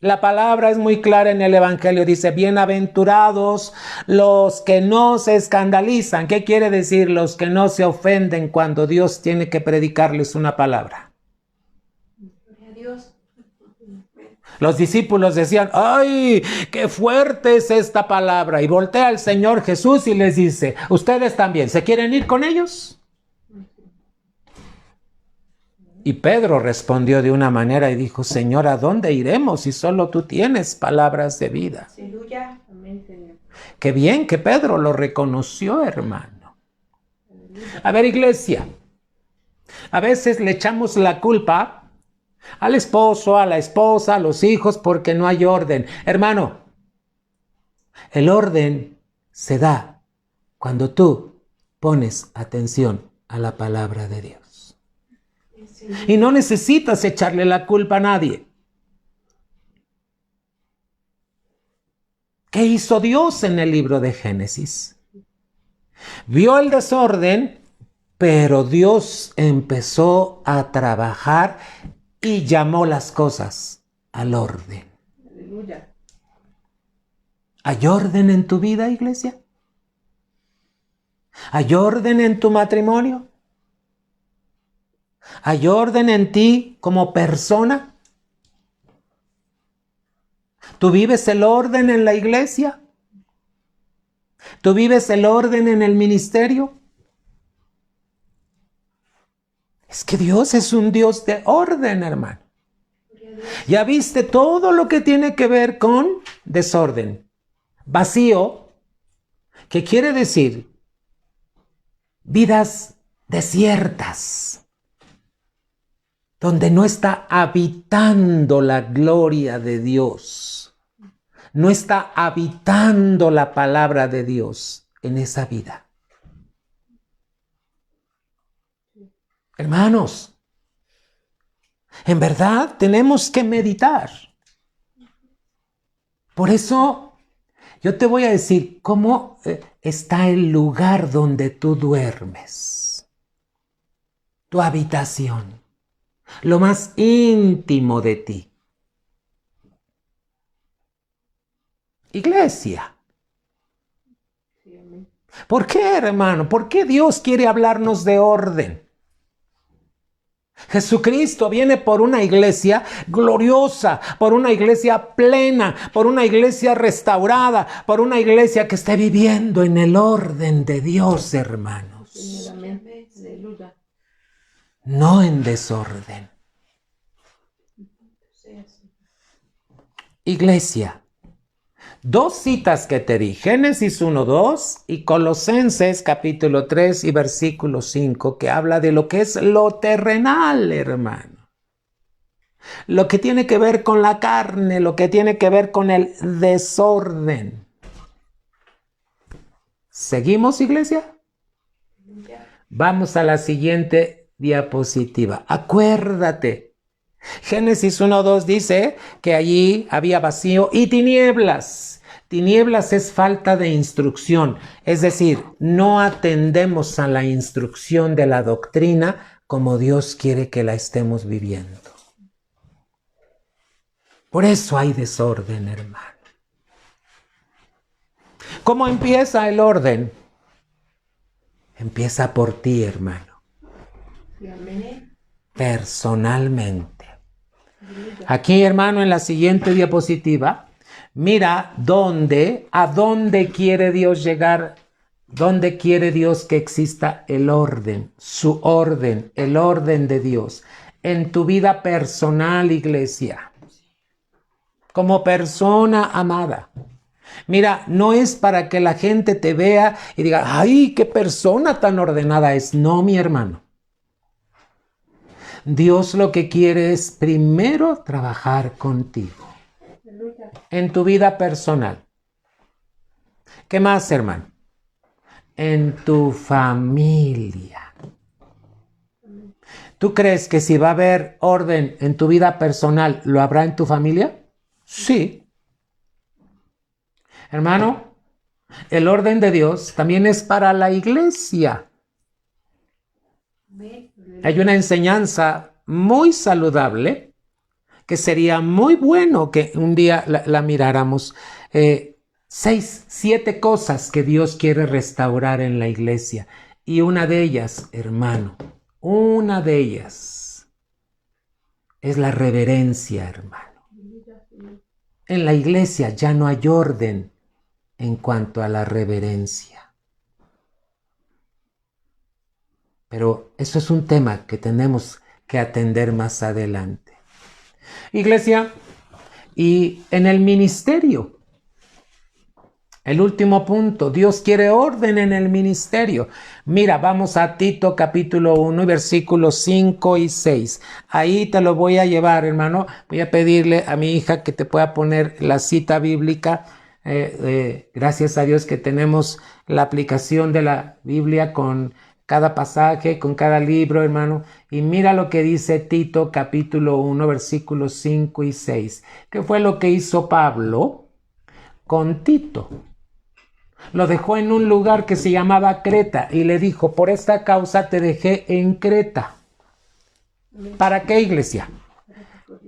La palabra es muy clara en el Evangelio, dice, bienaventurados los que no se escandalizan. ¿Qué quiere decir? Los que no se ofenden cuando Dios tiene que predicarles una palabra. Los discípulos decían, ¡ay, qué fuerte es esta palabra! Y voltea al Señor Jesús y les dice, ¿ustedes también se quieren ir con ellos? Y Pedro respondió de una manera y dijo, Señor, ¿a dónde iremos si solo tú tienes palabras de vida? Aleluya. Amén, Señor. Qué bien que Pedro lo reconoció, hermano. A ver, iglesia, a veces le echamos la culpa al esposo, a la esposa, a los hijos, porque no hay orden. Hermano, el orden se da cuando tú pones atención a la palabra de Dios. Y no necesitas echarle la culpa a nadie. ¿Qué hizo Dios en el libro de Génesis? Vio el desorden, pero Dios empezó a trabajar y llamó las cosas al orden. Aleluya. ¿Hay orden en tu vida, iglesia? ¿Hay orden en tu matrimonio? ¿Hay orden en ti como persona? ¿Tú vives el orden en la iglesia? ¿Tú vives el orden en el ministerio? Es que Dios es un Dios de orden, hermano. Ya viste todo lo que tiene que ver con desorden. Vacío, que quiere decir vidas desiertas, donde no está habitando la gloria de Dios, no está habitando la palabra de Dios en esa vida. Hermanos, en verdad tenemos que meditar. Por eso yo te voy a decir cómo está el lugar donde tú duermes, tu habitación, lo más íntimo de ti. Iglesia. ¿Por qué, hermano? ¿Por qué Dios quiere hablarnos de orden? Jesucristo viene por una iglesia gloriosa, por una iglesia plena, por una iglesia restaurada, por una iglesia que esté viviendo en el orden de Dios, hermanos. No en desorden. Iglesia, dos citas que te di, Génesis 1:2 y Colosenses capítulo 3 y versículo 5, que habla de lo que es lo terrenal, hermano. Lo que tiene que ver con la carne, lo que tiene que ver con el desorden. ¿Seguimos, iglesia? Vamos a la siguiente diapositiva. Acuérdate. Génesis 1:2 dice que allí había vacío y tinieblas. Tinieblas es falta de instrucción, es decir, no atendemos a la instrucción de la doctrina como Dios quiere que la estemos viviendo. Por eso hay desorden, hermano. ¿Cómo empieza el orden? Empieza por ti, hermano. Personalmente. Aquí, hermano, en la siguiente diapositiva, mira a dónde quiere Dios llegar, dónde quiere Dios que exista el orden, su orden, el orden de Dios. En tu vida personal, iglesia, como persona amada. Mira, no es para que la gente te vea y diga, ¡ay, qué persona tan ordenada es! No, mi hermano. Dios lo que quiere es primero trabajar contigo en tu vida personal. ¿Qué más, hermano? En tu familia. ¿Tú crees que si va a haber orden en tu vida personal, lo habrá en tu familia? Sí. Hermano, el orden de Dios también es para la iglesia. Hay una enseñanza muy saludable que sería muy bueno que un día la miráramos. 7 cosas que Dios quiere restaurar en la iglesia. Y una de ellas, hermano, una de ellas es la reverencia, hermano. En la iglesia ya no hay orden en cuanto a la reverencia. Pero eso es un tema que tenemos que atender más adelante. Iglesia, y en el ministerio, el último punto, Dios quiere orden en el ministerio. Mira, vamos a Tito capítulo 1, versículos 5 y 6. Ahí te lo voy a llevar, hermano. Voy a pedirle a mi hija que te pueda poner la cita bíblica. Gracias a Dios que tenemos la aplicación de la Biblia con cada pasaje, con cada libro, hermano. Y mira lo que dice Tito capítulo 1, versículos 5 y 6. ¿Qué fue lo que hizo Pablo con Tito? Lo dejó en un lugar que se llamaba Creta y le dijo, por esta causa te dejé en Creta. ¿Para qué, iglesia?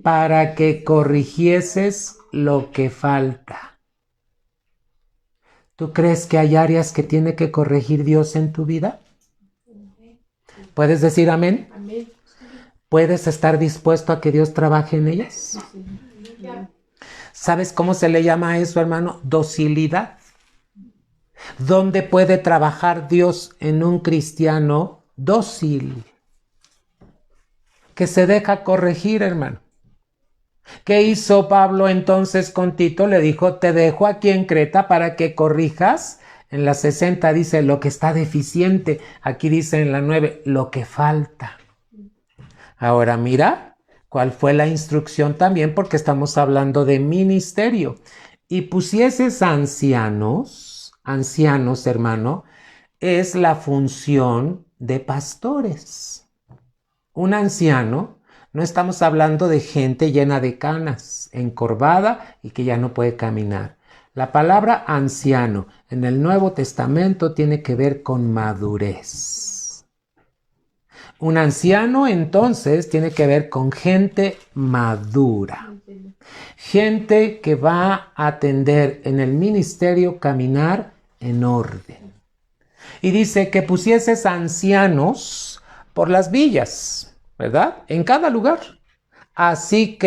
Para que corrigieses lo que falta. ¿Tú crees que hay áreas que tiene que corregir Dios en tu vida? ¿Puedes decir amén? Amén. ¿Puedes estar dispuesto a que Dios trabaje en ellas? ¿Sabes cómo se le llama a eso, hermano? Docilidad. ¿Dónde puede trabajar Dios en un cristiano dócil? Que se deja corregir, hermano. ¿Qué hizo Pablo entonces con Tito? Le dijo, te dejo aquí en Creta para que corrijas. En la 60 dice lo que está deficiente. Aquí dice en la 9 lo que falta. Ahora mira cuál fue la instrucción también, porque estamos hablando de ministerio. Y pusieses ancianos, hermano, es la función de pastores. Un anciano, no estamos hablando de gente llena de canas, encorvada y que ya no puede caminar. La palabra anciano en el Nuevo Testamento tiene que ver con madurez. Un anciano entonces tiene que ver con gente madura. Gente que va a atender en el ministerio caminar en orden. Y dice que pusieses ancianos por las villas, ¿verdad? En cada lugar. Así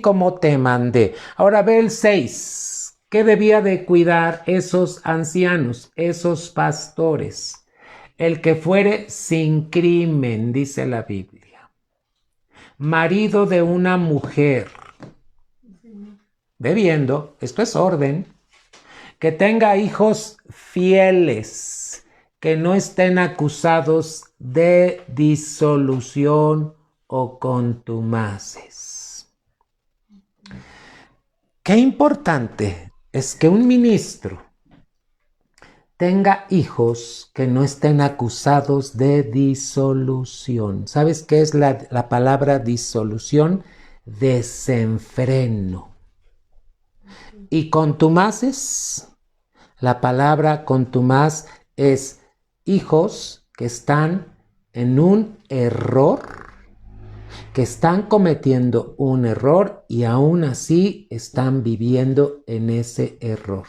como te mandé. Ahora ve el 6. ¿Qué debía de cuidar esos ancianos, esos pastores? El que fuere sin crimen, dice la Biblia. Marido de una mujer. Bebiendo, esto es orden. Que tenga hijos fieles, que no estén acusados de disolución o contumaces. Qué importante es que un ministro tenga hijos que no estén acusados de disolución. ¿Sabes qué es la palabra disolución? Desenfreno. Y contumaces, la palabra contumaz es hijos que están en un error, que están cometiendo un error y aún así están viviendo en ese error.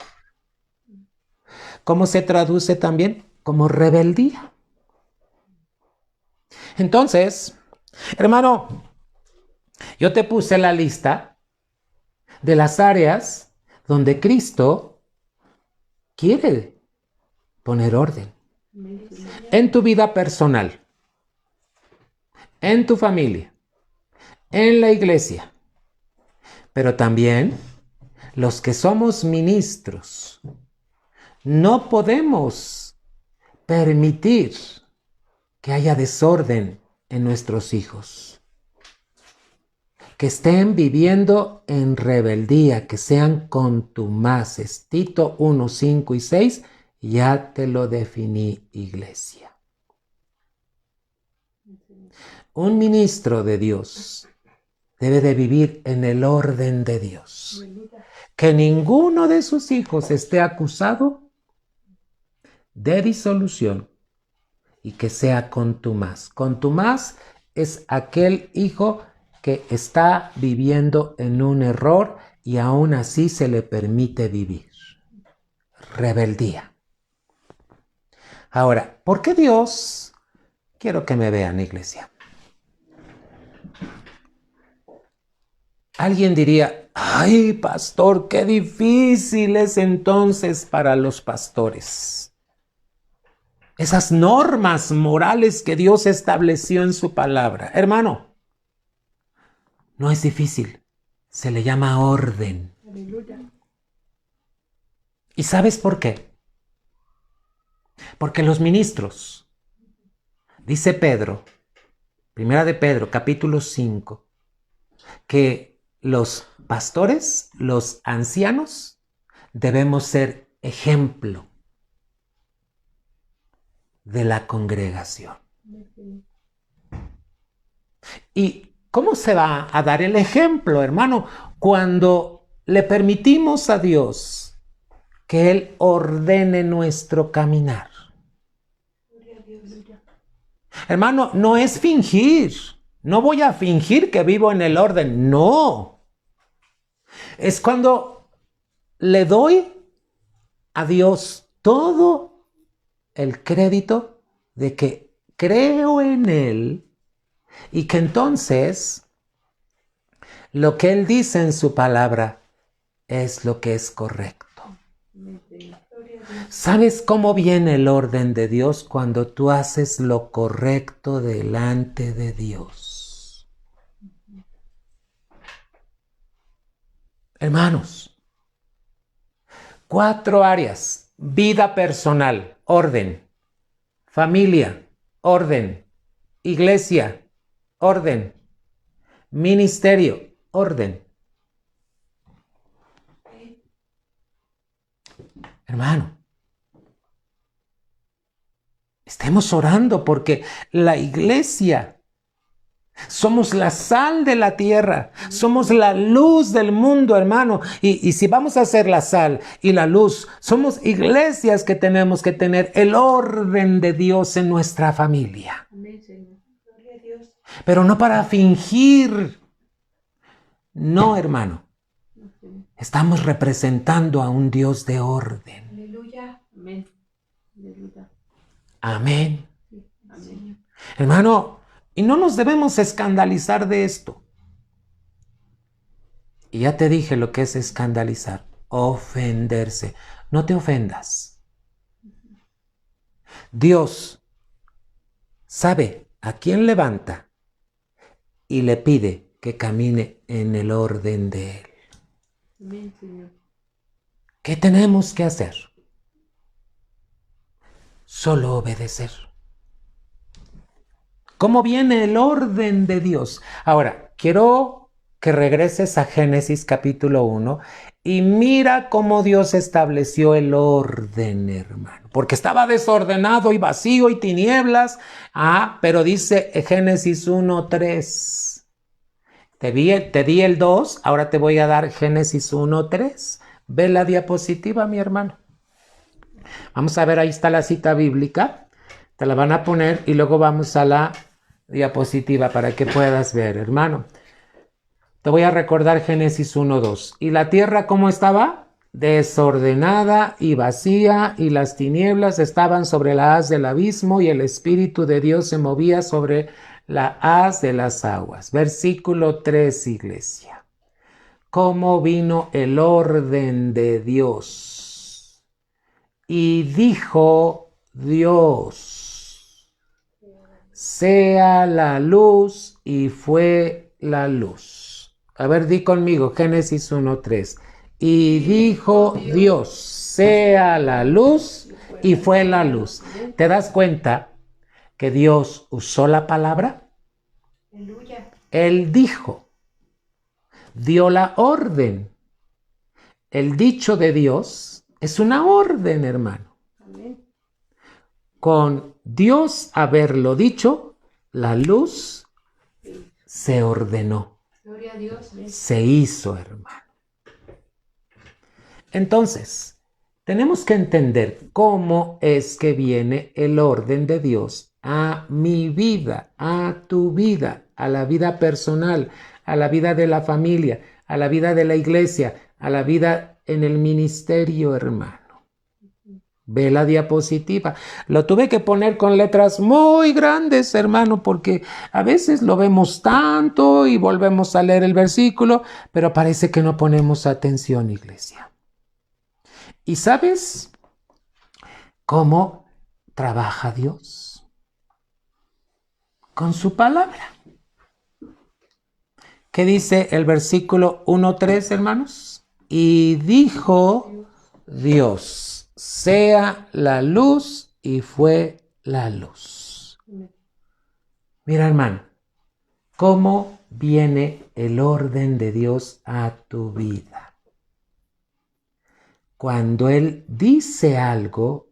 ¿Cómo se traduce también? Como rebeldía. Entonces, hermano, yo te puse la lista de las áreas donde Cristo quiere poner orden. En tu vida personal, en tu familia, en la iglesia, pero también los que somos ministros. No podemos permitir que haya desorden en nuestros hijos, que estén viviendo en rebeldía, que sean contumaces. Tito 1, 5 y 6, ya te lo definí, iglesia. Un ministro de Dios debe de vivir en el orden de Dios. Que ninguno de sus hijos esté acusado de disolución y que sea contumaz. Contumaz es aquel hijo que está viviendo en un error y aún así se le permite vivir. Rebeldía. Ahora, ¿por qué Dios? Quiero que me vean, iglesia. Alguien diría, ay, pastor, qué difícil es entonces para los pastores. Esas normas morales que Dios estableció en su palabra. Hermano, no es difícil. Se le llama orden. Aleluya. ¿Y sabes por qué? Porque los ministros, dice Pedro, primera de Pedro, capítulo 5, que los pastores, los ancianos, debemos ser ejemplo de la congregación. ¿Y cómo se va a dar el ejemplo, hermano? Cuando le permitimos a Dios que Él ordene nuestro caminar. Hermano, no es fingir. No voy a fingir que vivo en el orden. No. Es cuando le doy a Dios todo el crédito de que creo en Él y que entonces lo que Él dice en su palabra es lo que es correcto. ¿Sabes cómo viene el orden de Dios? Cuando tú haces lo correcto delante de Dios. Hermanos, 4 áreas: vida personal, orden; familia, orden; iglesia, orden; ministerio, orden. Hermano, estemos orando porque la iglesia, somos la sal de la tierra, somos la luz del mundo, hermano. Y si vamos a ser la sal y la luz, somos iglesias que tenemos que tener el orden de Dios en nuestra familia. Amén, Señor. Gloria a Dios. Pero no para fingir. No, hermano. Estamos representando a un Dios de orden. Aleluya. Amén. Aleluya. Amén. Amén. Hermano, y no nos debemos escandalizar de esto. Y ya te dije lo que es escandalizar: ofenderse. No te ofendas. Dios sabe a quién levanta y le pide que camine en el orden de Él. Amén, Señor. ¿Qué tenemos que hacer? Solo obedecer. ¿Cómo viene el orden de Dios? Ahora, quiero que regreses a Génesis capítulo 1 y mira cómo Dios estableció el orden, hermano. Porque estaba desordenado y vacío y tinieblas. Pero dice Génesis 1:3. Te di el 2, ahora te voy a dar Génesis 1:3. Ve la diapositiva, mi hermano. Vamos a ver, ahí está la cita bíblica. Te la van a poner y luego vamos a la diapositiva para que puedas ver, hermano. Te voy a recordar Génesis 1:2. ¿Y la tierra cómo estaba? Desordenada y vacía, y las tinieblas estaban sobre la haz del abismo, y el Espíritu de Dios se movía sobre la haz de las aguas. Versículo 3, iglesia. ¿Cómo vino el orden de Dios? Y dijo Dios: sea la luz, y fue la luz. A ver, di conmigo, Génesis 1:3. Y dijo Dios: sea la luz, y fue la luz. ¿Te das cuenta que Dios usó la palabra? Aleluya. Él dijo, dio la orden. El dicho de Dios es una orden, hermano. Amén. Con Dios haberlo dicho, la luz se ordenó, Gloria a Dios. se hizo, hermano. Entonces, tenemos que entender cómo es que viene el orden de Dios a mi vida, a tu vida, a la vida personal, a la vida de la familia, a la vida de la iglesia, a la vida en el ministerio, hermano. Ve la diapositiva. Lo tuve que poner con letras muy grandes, hermano, porque a veces lo vemos tanto y volvemos a leer el versículo, pero parece que no ponemos atención, iglesia. ¿Y sabes cómo trabaja Dios? Con su palabra. ¿Qué dice el versículo 1:3, hermanos? Y dijo Dios: sea la luz, y fue la luz. Mira, hermano, cómo viene el orden de Dios a tu vida. Cuando Él dice algo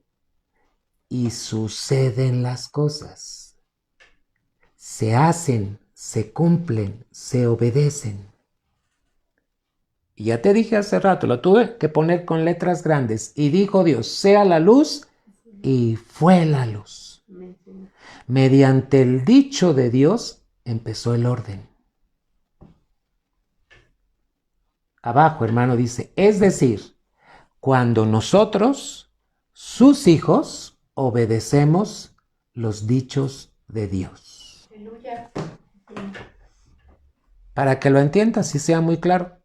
y suceden las cosas, se hacen, se cumplen, se obedecen. Y ya te dije hace rato, lo tuve que poner con letras grandes. Y dijo Dios: sea la luz, y fue la luz. Mediante el dicho de Dios empezó el orden. Abajo, hermano, dice, es decir, cuando nosotros sus hijos, obedecemos los dichos de Dios. Aleluya. Para que lo entiendas y sea muy claro,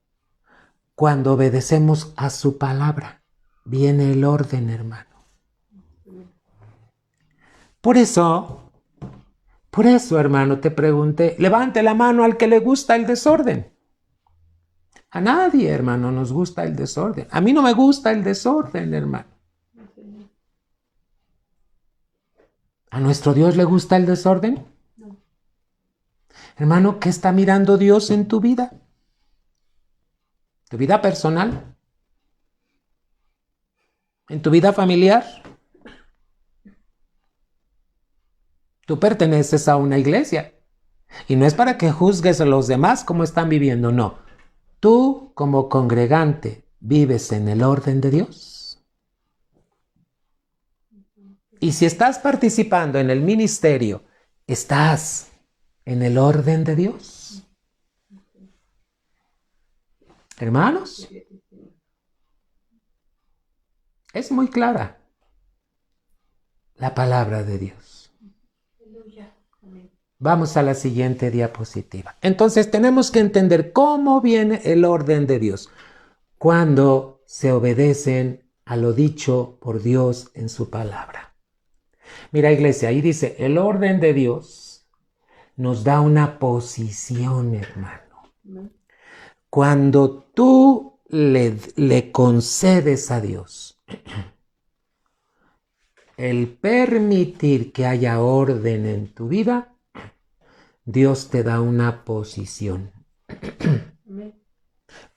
cuando obedecemos a su palabra, viene el orden, hermano. Por eso, hermano, te pregunté, levante la mano al que le gusta el desorden. A nadie, hermano, nos gusta el desorden. A mí no me gusta el desorden, hermano. ¿A nuestro Dios le gusta el desorden? No. Hermano, ¿qué está mirando Dios en tu vida? ¿Tu vida personal? ¿En tu vida familiar? Tú perteneces a una iglesia. Y no es para que juzgues a los demás cómo están viviendo, no. Tú, como congregante, ¿vives en el orden de Dios? Y si estás participando en el ministerio, ¿estás en el orden de Dios? Hermanos, es muy clara la palabra de Dios. Vamos a la siguiente diapositiva. Entonces tenemos que entender cómo viene el orden de Dios cuando se obedecen a lo dicho por Dios en su palabra. Mira, iglesia, ahí dice, el orden de Dios nos da una posición, hermano. Cuando tú le concedes a Dios el permitir que haya orden en tu vida, Dios te da una posición.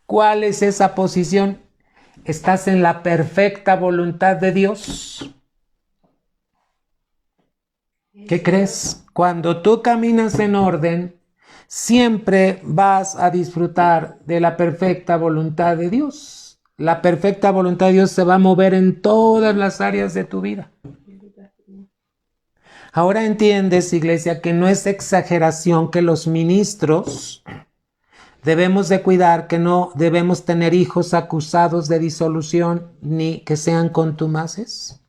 ¿Cuál es esa posición? ¿Estás en la perfecta voluntad de Dios? ¿Qué crees? Cuando tú caminas en orden, siempre vas a disfrutar de la perfecta voluntad de Dios. La perfecta voluntad de Dios se va a mover en todas las áreas de tu vida. Ahora entiendes, iglesia, que no es exageración que los ministros debemos de cuidar, que no debemos tener hijos acusados de disolución ni que sean contumaces.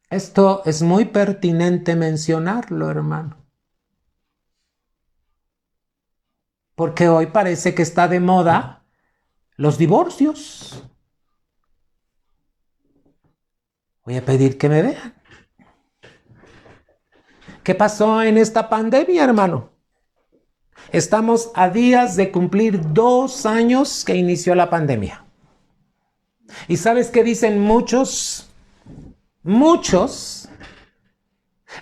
Esto es muy pertinente mencionarlo, hermano. Porque hoy parece que está de moda los divorcios. Voy a pedir que me vean. ¿Qué pasó en esta pandemia, hermano? Estamos a días de cumplir 2 años que inició la pandemia. ¿Y sabes qué dicen muchos? Muchos.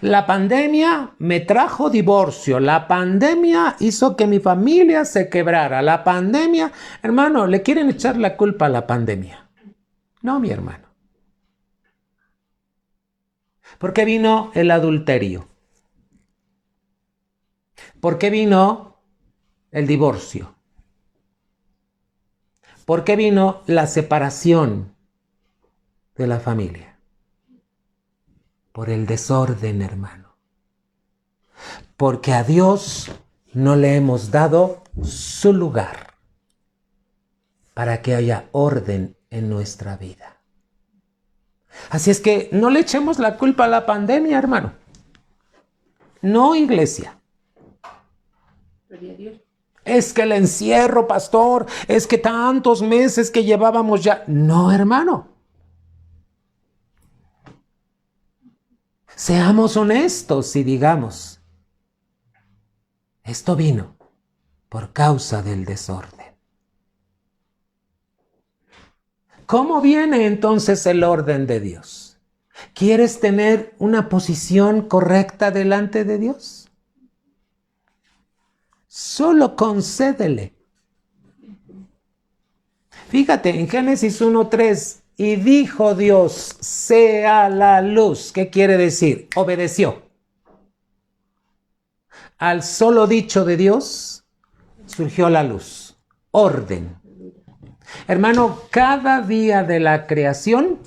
La pandemia me trajo divorcio. La pandemia hizo que mi familia se quebrara. La pandemia, hermano, le quieren echar la culpa a la pandemia. No, mi hermano. ¿Por qué vino el adulterio? ¿Por qué vino el divorcio? ¿Por qué vino la separación de la familia? Por el desorden, hermano. Porque a Dios no le hemos dado su lugar para que haya orden en nuestra vida. Así es que no le echemos la culpa a la pandemia, hermano. No, iglesia. Es que el encierro, pastor, es que tantos meses que llevábamos ya. No, hermano. Seamos honestos y digamos, esto vino por causa del desorden. ¿Cómo viene entonces el orden de Dios? ¿Quieres tener una posición correcta delante de Dios? Solo concédele. Fíjate, en Génesis 1:3, y dijo Dios, sea la luz. ¿Qué quiere decir? Obedeció. Al solo dicho de Dios, surgió la luz. Orden. Hermano, cada día de la creación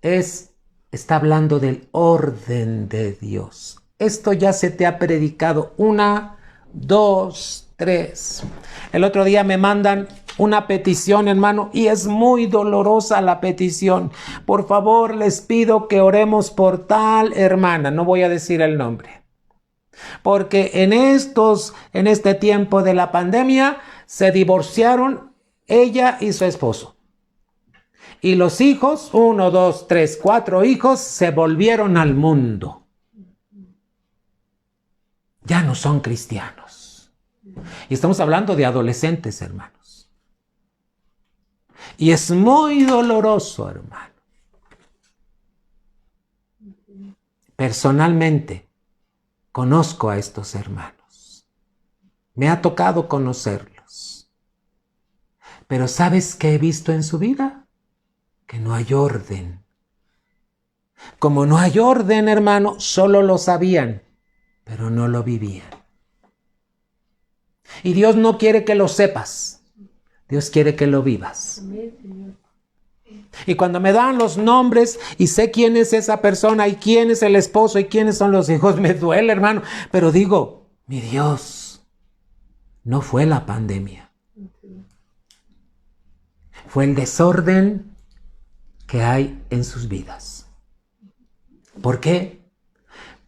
está hablando del orden de Dios. Esto ya se te ha predicado 1, 2, 3. El otro día me mandan una petición, hermano, y es muy dolorosa la petición. Por favor, les pido que oremos por tal hermana. No voy a decir el nombre. Porque en este tiempo de la pandemia se divorciaron ella y su esposo. Y los hijos, 1, 2, 3, 4 hijos, se volvieron al mundo. Ya no son cristianos. Y estamos hablando de adolescentes, hermanos. Y es muy doloroso, hermano. Personalmente, conozco a estos hermanos. Me ha tocado conocerlos. Pero ¿sabes qué he visto en su vida? Que no hay orden. Como no hay orden, hermano, solo lo sabían, pero no lo vivían. Y Dios no quiere que lo sepas. Dios quiere que lo vivas. Y cuando me dan los nombres y sé quién es esa persona y quién es el esposo y quiénes son los hijos, me duele, hermano. Pero digo, mi Dios, no fue la pandemia. Fue el desorden que hay en sus vidas. ¿Por qué?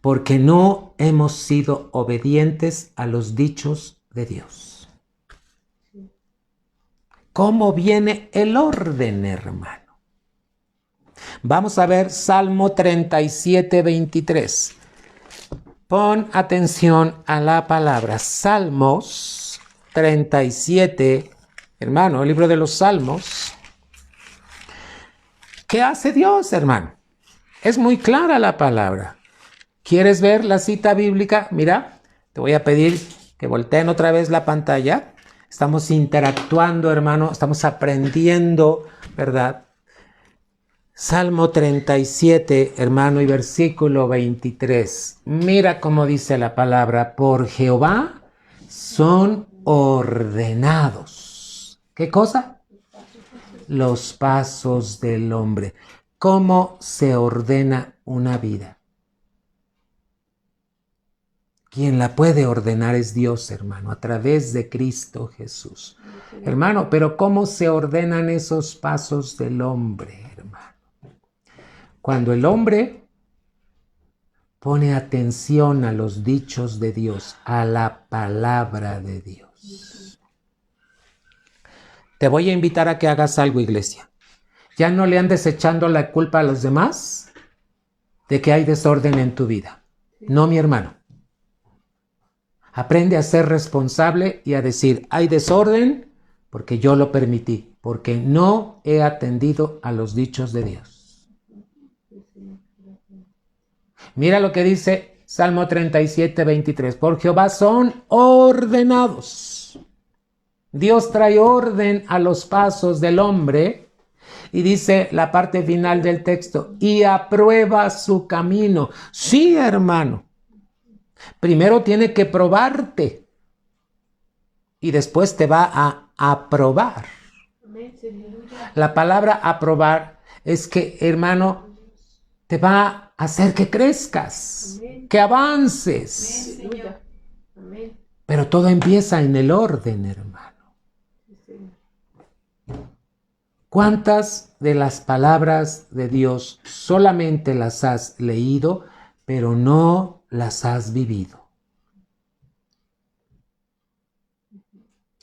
Porque no hemos sido obedientes a los dichos de Dios. ¿Cómo viene el orden, hermano? Vamos a ver Salmo 37, 23. Pon atención a la palabra. Salmos 37, hermano, el libro de los Salmos. ¿Qué hace Dios, hermano? Es muy clara la palabra. ¿Quieres ver la cita bíblica? Mira, te voy a pedir que volteen otra vez la pantalla. Estamos interactuando, hermano. Estamos aprendiendo, ¿verdad? Salmo 37, hermano, y versículo 23. Mira cómo dice la palabra. Por Jehová son ordenados. ¿Qué cosa? Los pasos del hombre. ¿Cómo se ordena una vida? Quien la puede ordenar es Dios, hermano, a través de Cristo Jesús. Hermano, pero ¿cómo se ordenan esos pasos del hombre, hermano? Cuando el hombre pone atención a los dichos de Dios, a la palabra de Dios. Te voy a invitar a que hagas algo, iglesia. Ya no le andes echando la culpa a los demás de que hay desorden en tu vida. No, mi hermano. Aprende a ser responsable y a decir, hay desorden porque yo lo permití, porque no he atendido a los dichos de Dios. Mira lo que dice Salmo 37, 23. Por Jehová son ordenados. Dios trae orden a los pasos del hombre y dice la parte final del texto, y aprueba su camino. Sí, hermano. Primero tiene que probarte y después te va a aprobar. La palabra aprobar es que, hermano, te va a hacer que crezcas, que avances. Pero todo empieza en el orden, hermano. ¿Cuántas de las palabras de Dios solamente las has leído, pero no las has vivido?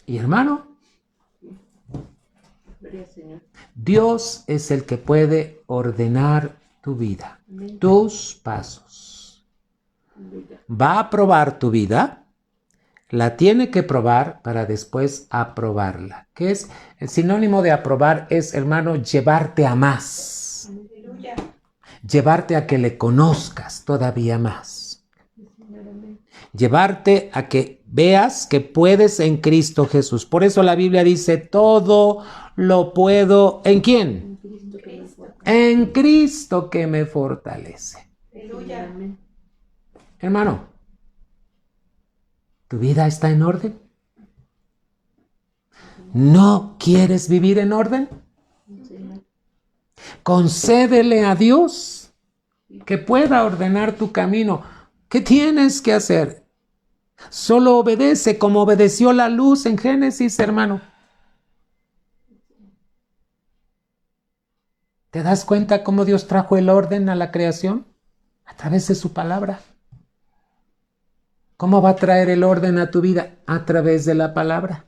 Y hermano, Dios es el que puede ordenar tu vida, tus pasos. Va a probar tu vida. La tiene que probar para después aprobarla. ¿Qué es? El sinónimo de aprobar es, hermano, llevarte a más. Aleluya. Llevarte a que le conozcas todavía más. Llevarte a que veas que puedes en Cristo Jesús. Por eso la Biblia dice, todo lo puedo, ¿en quién? En Cristo que me fortalece. Aleluya. Hermano, ¿tu vida está en orden? ¿No quieres vivir en orden? Concédele a Dios que pueda ordenar tu camino. ¿Qué tienes que hacer? Solo obedece como obedeció la luz en Génesis, hermano. ¿Te das cuenta cómo Dios trajo el orden a la creación? A través de su palabra. ¿Cómo va a traer el orden a tu vida? A través de la palabra.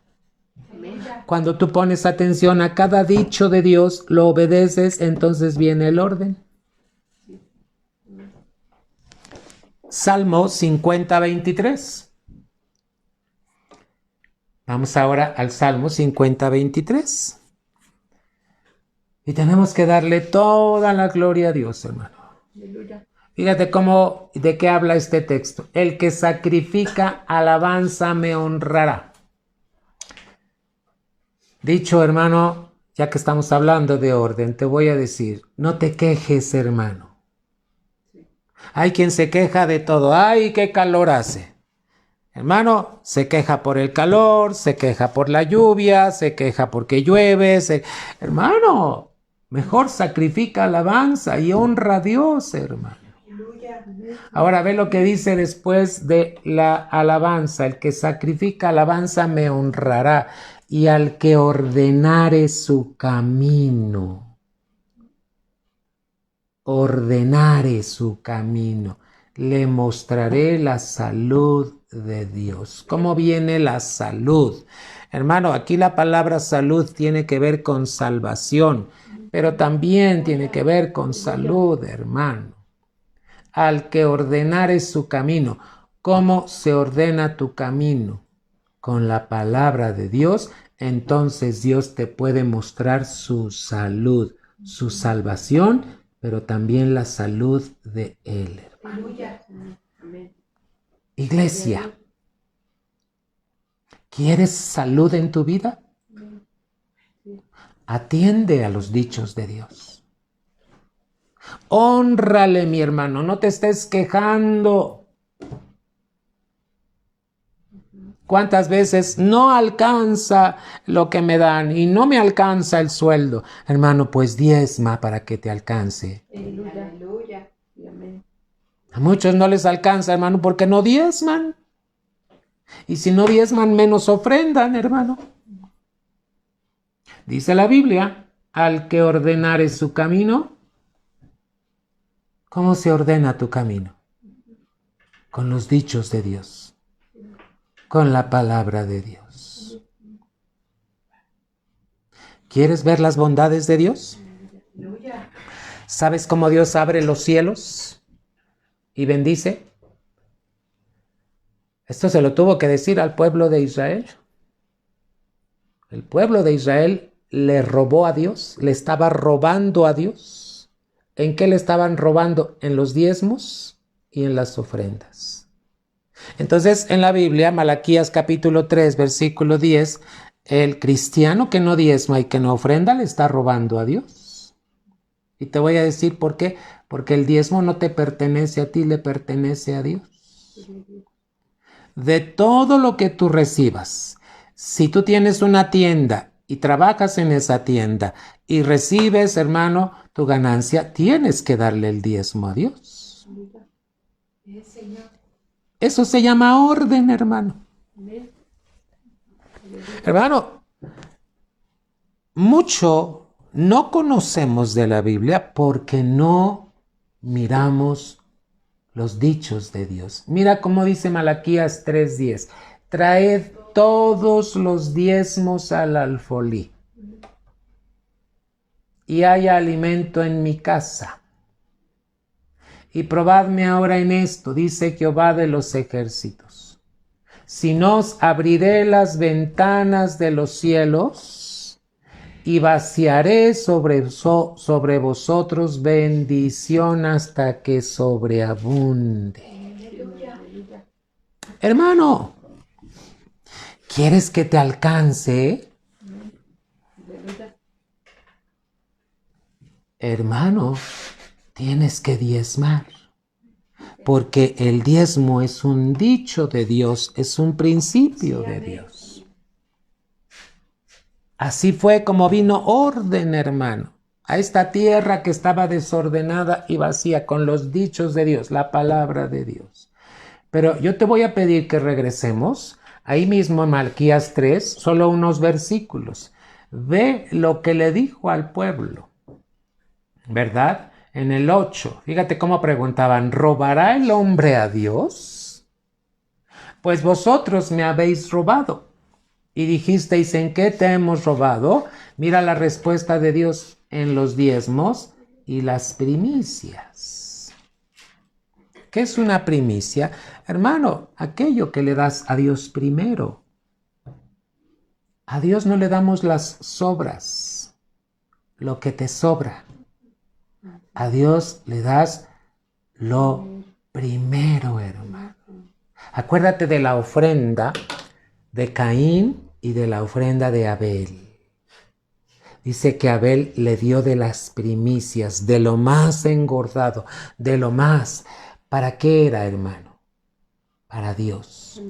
Cuando tú pones atención a cada dicho de Dios, lo obedeces, entonces viene el orden. Salmo 50:23. Vamos ahora al Salmo 50:23. Y tenemos que darle toda la gloria a Dios, hermano. Aleluya. Fíjate de qué habla este texto. El que sacrifica alabanza me honrará. Dicho, hermano, ya que estamos hablando de orden, te voy a decir, no te quejes, hermano. Hay quien se queja de todo. ¡Ay, qué calor hace! Hermano, se queja por el calor, se queja por la lluvia, se queja porque llueve. Hermano, mejor sacrifica alabanza y honra a Dios, hermano. Ahora ve lo que dice después de la alabanza. El que sacrifica alabanza me honrará, y al que ordenare su camino. Ordenare su camino. Le mostraré la salud de Dios. ¿Cómo viene la salud? Hermano, aquí la palabra salud tiene que ver con salvación, pero también tiene que ver con salud, hermano. Al que ordenare su camino. ¿Cómo se ordena tu camino? Con la palabra de Dios. Entonces Dios te puede mostrar su salud, su salvación, pero también la salud de Él, hermano. Iglesia, ¿quieres salud en tu vida? Atiende a los dichos de Dios. Hónrale, mi hermano, no te estés quejando. ¿Cuántas veces no alcanza lo que me dan y no me alcanza el sueldo? Hermano, pues diezma para que te alcance. Aleluya. Amén. A muchos no les alcanza, hermano, porque no diezman. Y si no diezman, menos ofrendan, hermano. Dice la Biblia, al que ordenare su camino. ¿Cómo se ordena tu camino? Con los dichos de Dios. Con la palabra de Dios. ¿Quieres ver las bondades de Dios? ¿Sabes cómo Dios abre los cielos y bendice? Esto se lo tuvo que decir al pueblo de Israel. El pueblo de Israel le robó a Dios, le estaba robando a Dios. ¿En qué le estaban robando? En los diezmos y en las ofrendas. Entonces, en la Biblia, Malaquías capítulo 3, versículo 10, el cristiano que no diezma y que no ofrenda le está robando a Dios. Y te voy a decir por qué. Porque el diezmo no te pertenece a ti, le pertenece a Dios. De todo lo que tú recibas, si tú tienes una tienda y trabajas en esa tienda y recibes, hermano, tu ganancia, tienes que darle el diezmo a Dios. Eso se llama orden, hermano. Hermano, mucho no conocemos de la Biblia porque no miramos los dichos de Dios. Mira cómo dice Malaquías 3:10. Traed todos los diezmos al alfolí y haya alimento en mi casa. Y probadme ahora en esto, dice Jehová de los ejércitos. Si no os abriré las ventanas de los cielos y vaciaré sobre vosotros bendición hasta que sobreabunde. Hermano, ¿quieres que te alcance? Hermano, tienes que diezmar, porque el diezmo es un dicho de Dios, es un principio de Dios. Así fue como vino orden, hermano, a esta tierra que estaba desordenada y vacía con los dichos de Dios, la palabra de Dios. Pero yo te voy a pedir que regresemos ahí mismo en Malaquías 3, solo unos versículos. Ve lo que le dijo al pueblo, ¿verdad? En el 8, fíjate cómo preguntaban, ¿robará el hombre a Dios? Pues vosotros me habéis robado. Y dijisteis, ¿en qué te hemos robado? Mira la respuesta de Dios, en los diezmos y las primicias. ¿Qué es una primicia? Hermano, aquello que le das a Dios primero. A Dios no le damos las sobras, lo que te sobra. A Dios le das lo primero, hermano. Acuérdate de la ofrenda de Caín y de la ofrenda de Abel. Dice que Abel le dio de las primicias, de lo más engordado, de lo más. ¿Para qué era, hermano? Para Dios.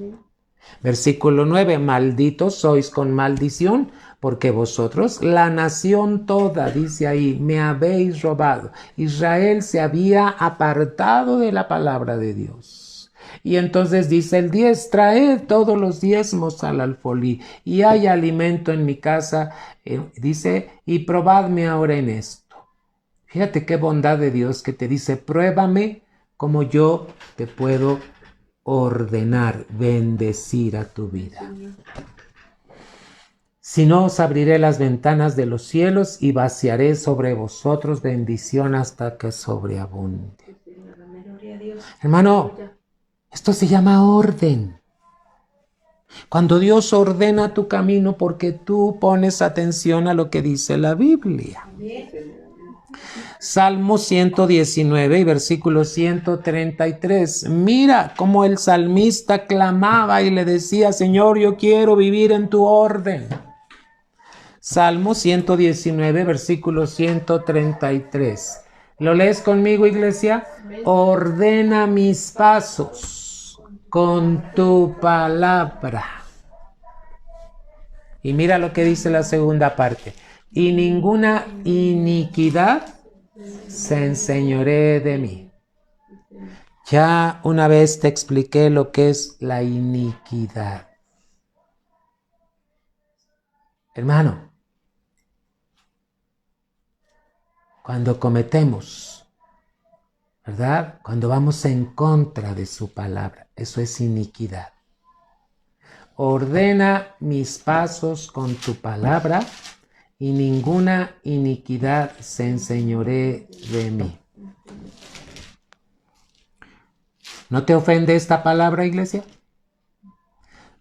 Versículo 9, malditos sois con maldición, porque vosotros, la nación toda, dice ahí, me habéis robado. Israel se había apartado de la palabra de Dios. Y entonces dice el 10, traed todos los diezmos al alfolí, y hay alimento en mi casa, dice, y probadme ahora en esto. Fíjate qué bondad de Dios que te dice, pruébame como yo te puedo ordenar, bendecir a tu vida. Si no, os abriré las ventanas de los cielos y vaciaré sobre vosotros bendición hasta que sobreabunde. Hermano, esto se llama orden. Cuando Dios ordena tu camino porque tú pones atención a lo que dice la Biblia. Salmo 119 y versículo 133. Mira cómo el salmista clamaba y le decía, Señor, yo quiero vivir en tu orden. Salmo 119, versículo 133. ¿Lo lees conmigo, iglesia? Ordena mis pasos con tu palabra. Y mira lo que dice la segunda parte. Y ninguna iniquidad se enseñoree de mí. Ya una vez te expliqué lo que es la iniquidad. Hermano, cuando cometemos, ¿verdad? Cuando vamos en contra de su palabra, eso es iniquidad. Ordena mis pasos con tu palabra y ninguna iniquidad se enseñoree de mí. ¿No te ofende esta palabra, iglesia?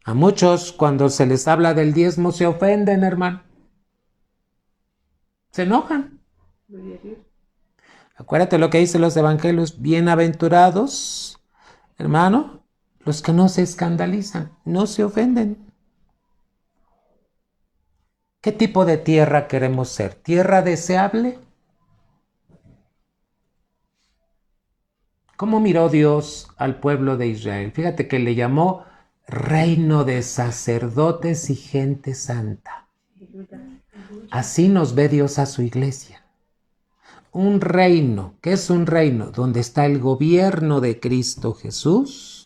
A muchos cuando se les habla del diezmo se ofenden, hermano. Se enojan. Acuérdate lo que dicen los evangelios, bienaventurados, hermano, los que no se escandalizan, no se ofenden. ¿Qué tipo de tierra queremos ser? ¿Tierra deseable? ¿Cómo miró Dios al pueblo de Israel? Fíjate que le llamó reino de sacerdotes y gente santa. Así nos ve Dios a su iglesia. Un reino, ¿qué es un reino? Donde está el gobierno de Cristo Jesús,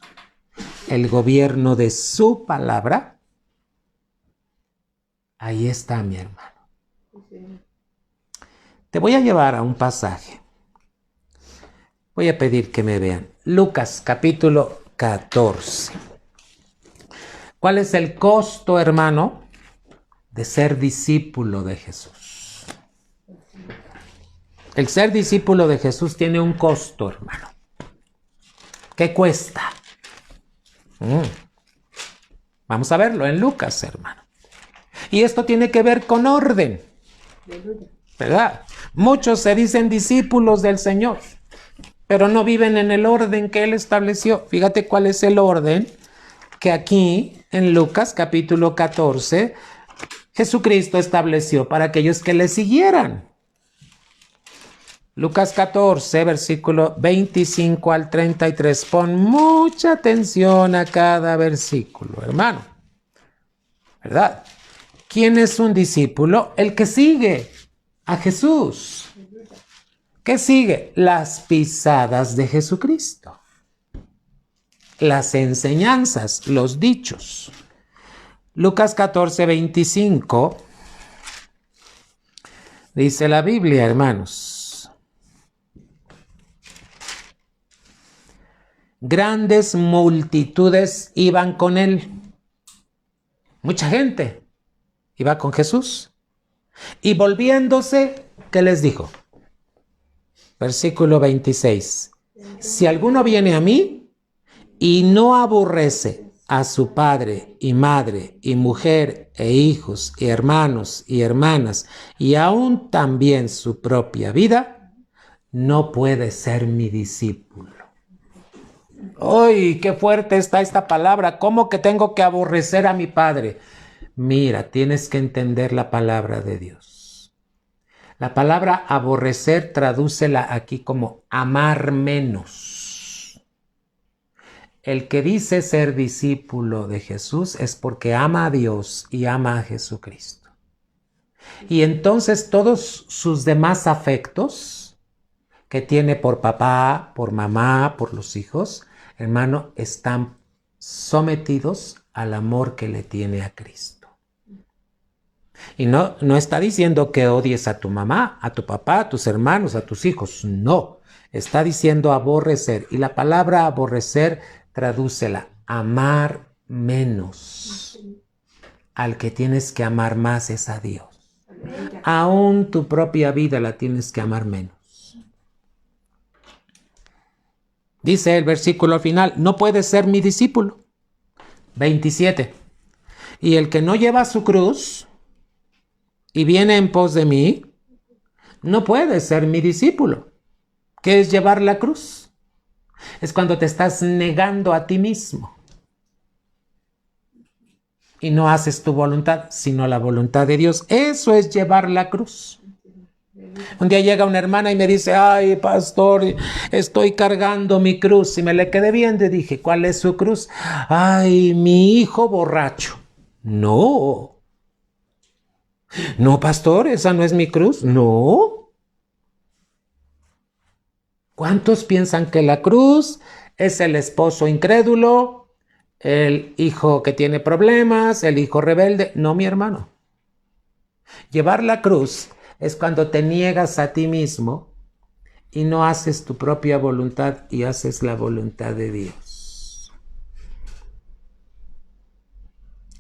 el gobierno de su palabra. Ahí está, mi hermano. Te voy a llevar a un pasaje. Voy a pedir que me vean. Lucas, capítulo 14. ¿Cuál es el costo, hermano, de ser discípulo de Jesús? El ser discípulo de Jesús tiene un costo, hermano. ¿Qué cuesta? Vamos a verlo en Lucas, hermano. Y esto tiene que ver con orden, ¿verdad? Muchos se dicen discípulos del Señor, pero no viven en el orden que Él estableció. Fíjate cuál es el orden que aquí en Lucas capítulo 14 Jesucristo estableció para aquellos que le siguieran. Lucas 14, versículo 25 al 33. Pon mucha atención a cada versículo, hermano. ¿Verdad? ¿Quién es un discípulo? El que sigue a Jesús. ¿Qué sigue? Las pisadas de Jesucristo. las enseñanzas, los dichos. Lucas 14:25 dice la Biblia, hermanos. Grandes multitudes iban con él. Mucha gente iba con Jesús. Y volviéndose, ¿qué les dijo? Versículo 26. Si alguno viene a mí y no aborrece a su padre y madre y mujer e hijos y hermanos y hermanas y aún también su propia vida, no puede ser mi discípulo. ¡Ay, qué fuerte está esta palabra! ¿Cómo que tengo que aborrecer a mi padre? Mira, tienes que entender la palabra de Dios. La palabra aborrecer, tradúcela aquí como amar menos. El que dice ser discípulo de Jesús es porque ama a Dios y ama a Jesucristo. Y entonces todos sus demás afectos que tiene por papá, por mamá, por los hijos, hermano, están sometidos al amor que le tiene a Cristo. Y no está diciendo que odies a tu mamá, a tu papá, a tus hermanos, a tus hijos. No, está diciendo aborrecer. Y la palabra aborrecer, tradúcela, amar menos. Al que tienes que amar más es a Dios. Aún tu propia vida la tienes que amar menos. Dice el versículo final, no puedes ser mi discípulo. 27. Y el que no lleva su cruz y viene en pos de mí, no puede ser mi discípulo. ¿Qué es llevar la cruz? Es cuando te estás negando a ti mismo y no haces tu voluntad, sino la voluntad de Dios. Eso es llevar la cruz. Un día llega una hermana y me dice, ay, pastor, estoy cargando mi cruz. Y me le quedé viendo y dije, ¿cuál es su cruz? Ay, mi hijo borracho. No, pastor, esa no es mi cruz. No. ¿Cuántos piensan que la cruz es el esposo incrédulo, el hijo que tiene problemas, el hijo rebelde? No, mi hermano. Llevar la cruz es cuando te niegas a ti mismo y no haces tu propia voluntad y haces la voluntad de Dios.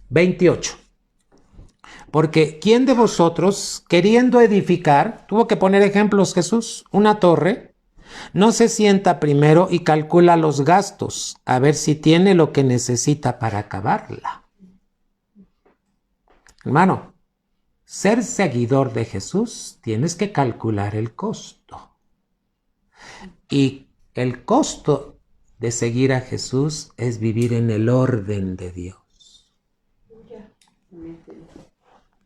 28. Porque ¿quién de vosotros, queriendo edificar, tuvo que poner ejemplos Jesús, una torre, no se sienta primero y calcula los gastos, a ver si tiene lo que necesita para acabarla? Hermano, ser seguidor de Jesús, tienes que calcular el costo. Y el costo de seguir a Jesús es vivir en el orden de Dios.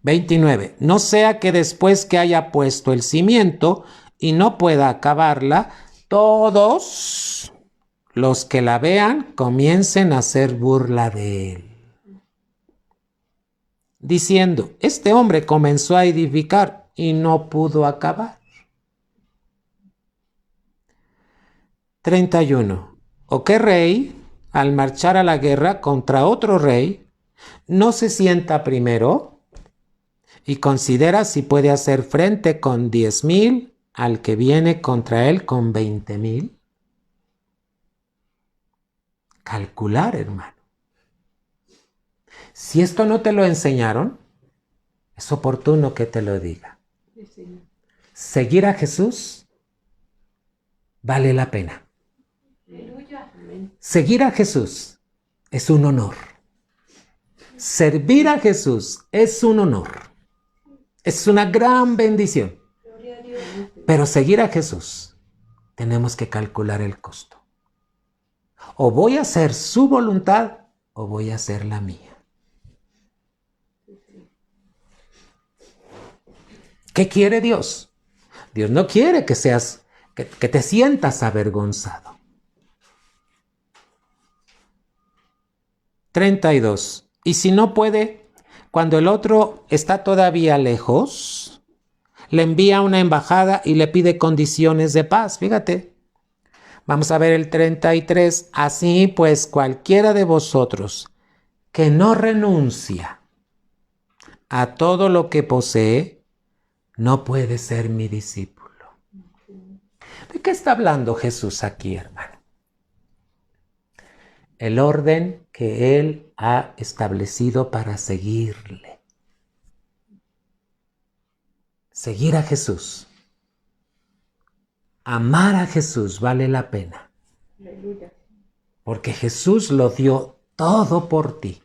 29. No sea que después que haya puesto el cimiento y no pueda acabarla, todos los que la vean comiencen a hacer burla de él, diciendo, este hombre comenzó a edificar y no pudo acabar. 31. ¿O qué rey, al marchar a la guerra contra otro rey, no se sienta primero y considera si puede hacer frente con 10,000 al que viene contra él con 20,000? Calcular, hermano. Si esto no te lo enseñaron, es oportuno que te lo diga. Seguir a Jesús vale la pena. Seguir a Jesús es un honor. Servir a Jesús es un honor. Es una gran bendición. Pero seguir a Jesús, tenemos que calcular el costo. O voy a hacer su voluntad o voy a hacer la mía. ¿Qué quiere Dios? Dios no quiere que te sientas avergonzado. 32. Y si no puede, cuando el otro está todavía lejos, le envía una embajada y le pide condiciones de paz. Fíjate, Vamos a ver el 33. Así pues, cualquiera de vosotros que no renuncia a todo lo que posee, no puede ser mi discípulo. ¿De qué está hablando Jesús aquí, hermano? El orden que Él ha establecido para seguirle. Seguir a Jesús. Amar a Jesús vale la pena. Porque Jesús lo dio todo por ti.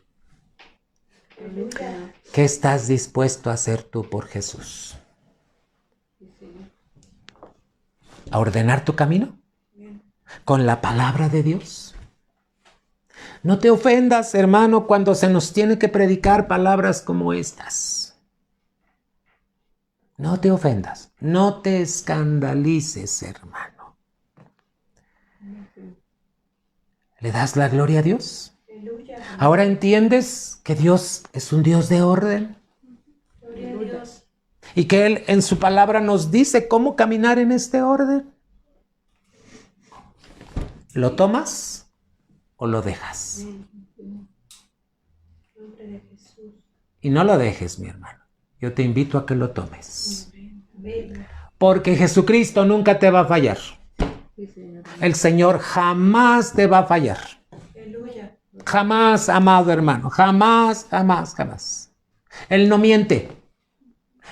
¿Qué estás dispuesto a hacer tú por Jesús? ¿A ordenar tu camino? ¿Con la palabra de Dios? No te ofendas, hermano, cuando se nos tiene que predicar palabras como estas. No te ofendas, no te escandalices, hermano. ¿Le das la gloria a Dios? ¿Ahora entiendes que Dios es un Dios de orden? Y que Él en su palabra nos dice cómo caminar en este orden. ¿Lo tomas o lo dejas? Y no lo dejes, mi hermano. Yo te invito a que lo tomes. Porque Jesucristo nunca te va a fallar. El Señor jamás te va a fallar. Jamás, amado hermano. Jamás, jamás, jamás. Él no miente.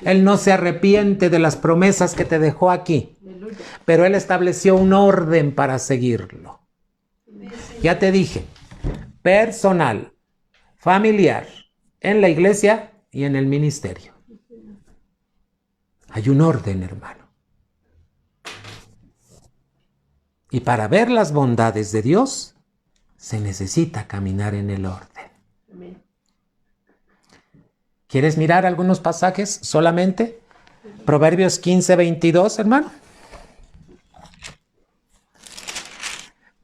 Él no se arrepiente de las promesas que te dejó aquí. Pero Él estableció un orden para seguirlo. Ya te dije, personal, familiar, en la iglesia y en el ministerio. Hay un orden, hermano. Y para ver las bondades de Dios, se necesita caminar en el orden. ¿Quieres mirar algunos pasajes solamente? Proverbios 15:22, hermano.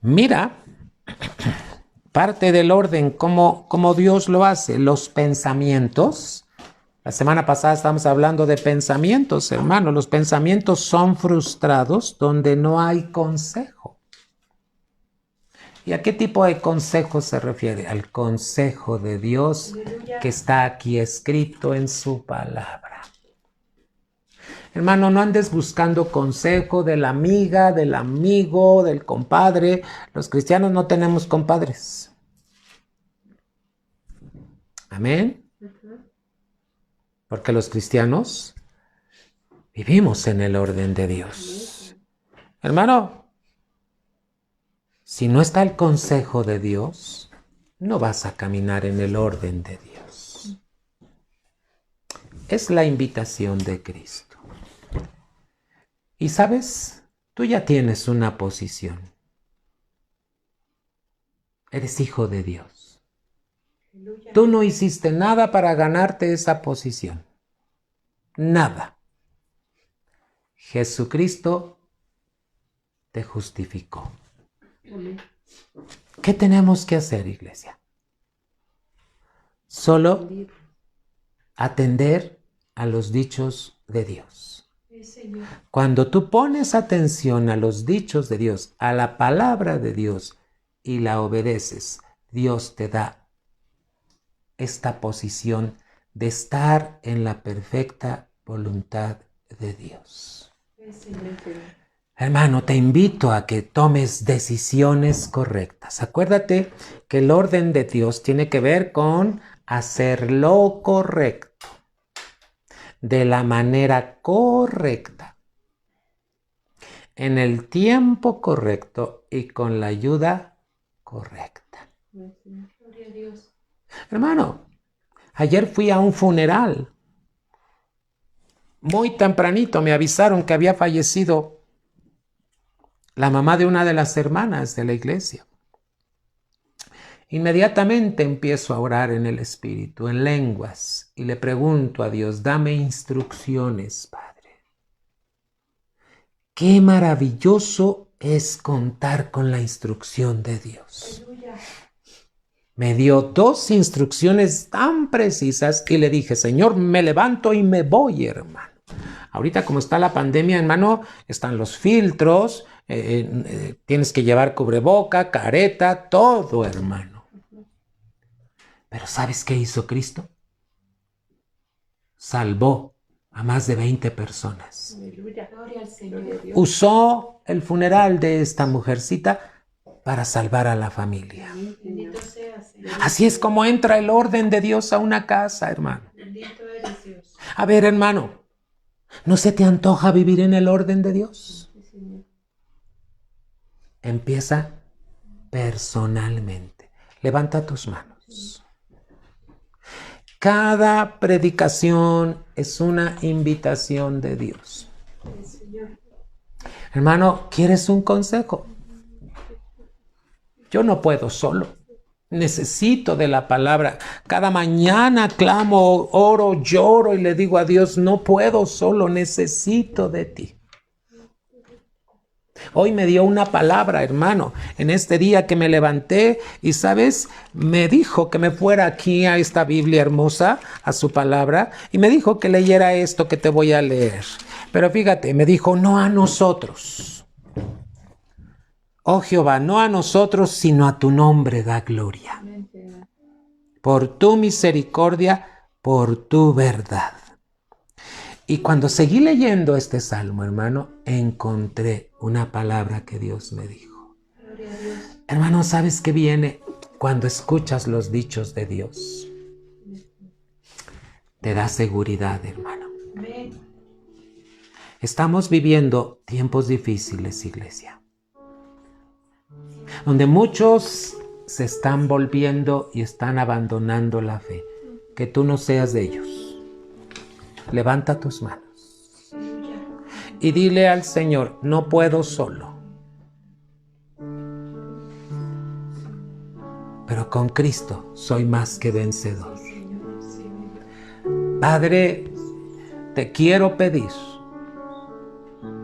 Mira parte del orden, cómo Dios lo hace. Los pensamientos. La semana pasada estábamos hablando de pensamientos, hermano. Los pensamientos son frustrados donde no hay consejo. ¿Y a qué tipo de consejo se refiere? Al consejo de Dios que está aquí escrito en su palabra. Hermano, no andes buscando consejo de la amiga, del amigo, del compadre. Los cristianos no tenemos compadres. Amén. Porque los cristianos vivimos en el orden de Dios. Hermano, si no está el consejo de Dios, no vas a caminar en el orden de Dios. Es la invitación de Cristo. Y sabes, tú ya tienes una posición. Eres hijo de Dios. Tú no hiciste nada para ganarte esa posición. Nada. Jesucristo te justificó. ¿Qué tenemos que hacer, iglesia? Solo atender a los dichos de Dios. Cuando tú pones atención a los dichos de Dios, a la palabra de Dios y la obedeces, Dios te da esta posición de estar en la perfecta voluntad de Dios. Hermano, te invito a que tomes decisiones correctas. Acuérdate que el orden de Dios tiene que ver con hacer lo correcto, de la manera correcta, en el tiempo correcto y con la ayuda correcta. Gloria a Dios. Hermano, ayer fui a un funeral. Muy tempranito me avisaron que había fallecido la mamá de una de las hermanas de la iglesia. Inmediatamente empiezo a orar en el Espíritu, en lenguas, y le pregunto a Dios, dame instrucciones, Padre. Qué maravilloso es contar con la instrucción de Dios. Me dio 2 instrucciones tan precisas y le dije, Señor, me levanto y me voy, hermano. Ahorita como está la pandemia, hermano, están los filtros, tienes que llevar cubreboca, careta, todo, hermano. Pero ¿sabes qué hizo Cristo? Salvó a más de 20 personas. Aleluya. Gloria al Señor. Usó el funeral de esta mujercita para salvar a la familia. Bendito sea, Señor. Así es como entra el orden de Dios a una casa, hermano. Bendito eres Dios. A ver, hermano, ¿no se te antoja vivir en el orden de Dios? Empieza personalmente. Levanta tus manos. Cada predicación es una invitación de Dios. Hermano, ¿quieres un consejo? Yo no puedo solo. Necesito de la palabra. Cada mañana clamo, oro, lloro y le digo a Dios, no puedo solo, necesito de ti. Hoy me dio una palabra, hermano, en este día que me levanté y, ¿sabes? Me dijo que me fuera aquí a esta Biblia hermosa, a su palabra, y me dijo que leyera esto que te voy a leer. Pero fíjate, me dijo, no a nosotros. Oh Jehová, no a nosotros, sino a tu nombre da gloria. Por tu misericordia, por tu verdad. Y cuando seguí leyendo este salmo, hermano, encontré una palabra que Dios me dijo. Hermano, ¿sabes qué viene cuando escuchas los dichos de Dios? Te da seguridad, hermano. Estamos viviendo tiempos difíciles, iglesia, donde muchos se están volviendo y están abandonando la fe. Que tú no seas de ellos. Levanta tus manos y dile al Señor, no puedo solo, pero con Cristo soy más que vencedor. Padre, te quiero pedir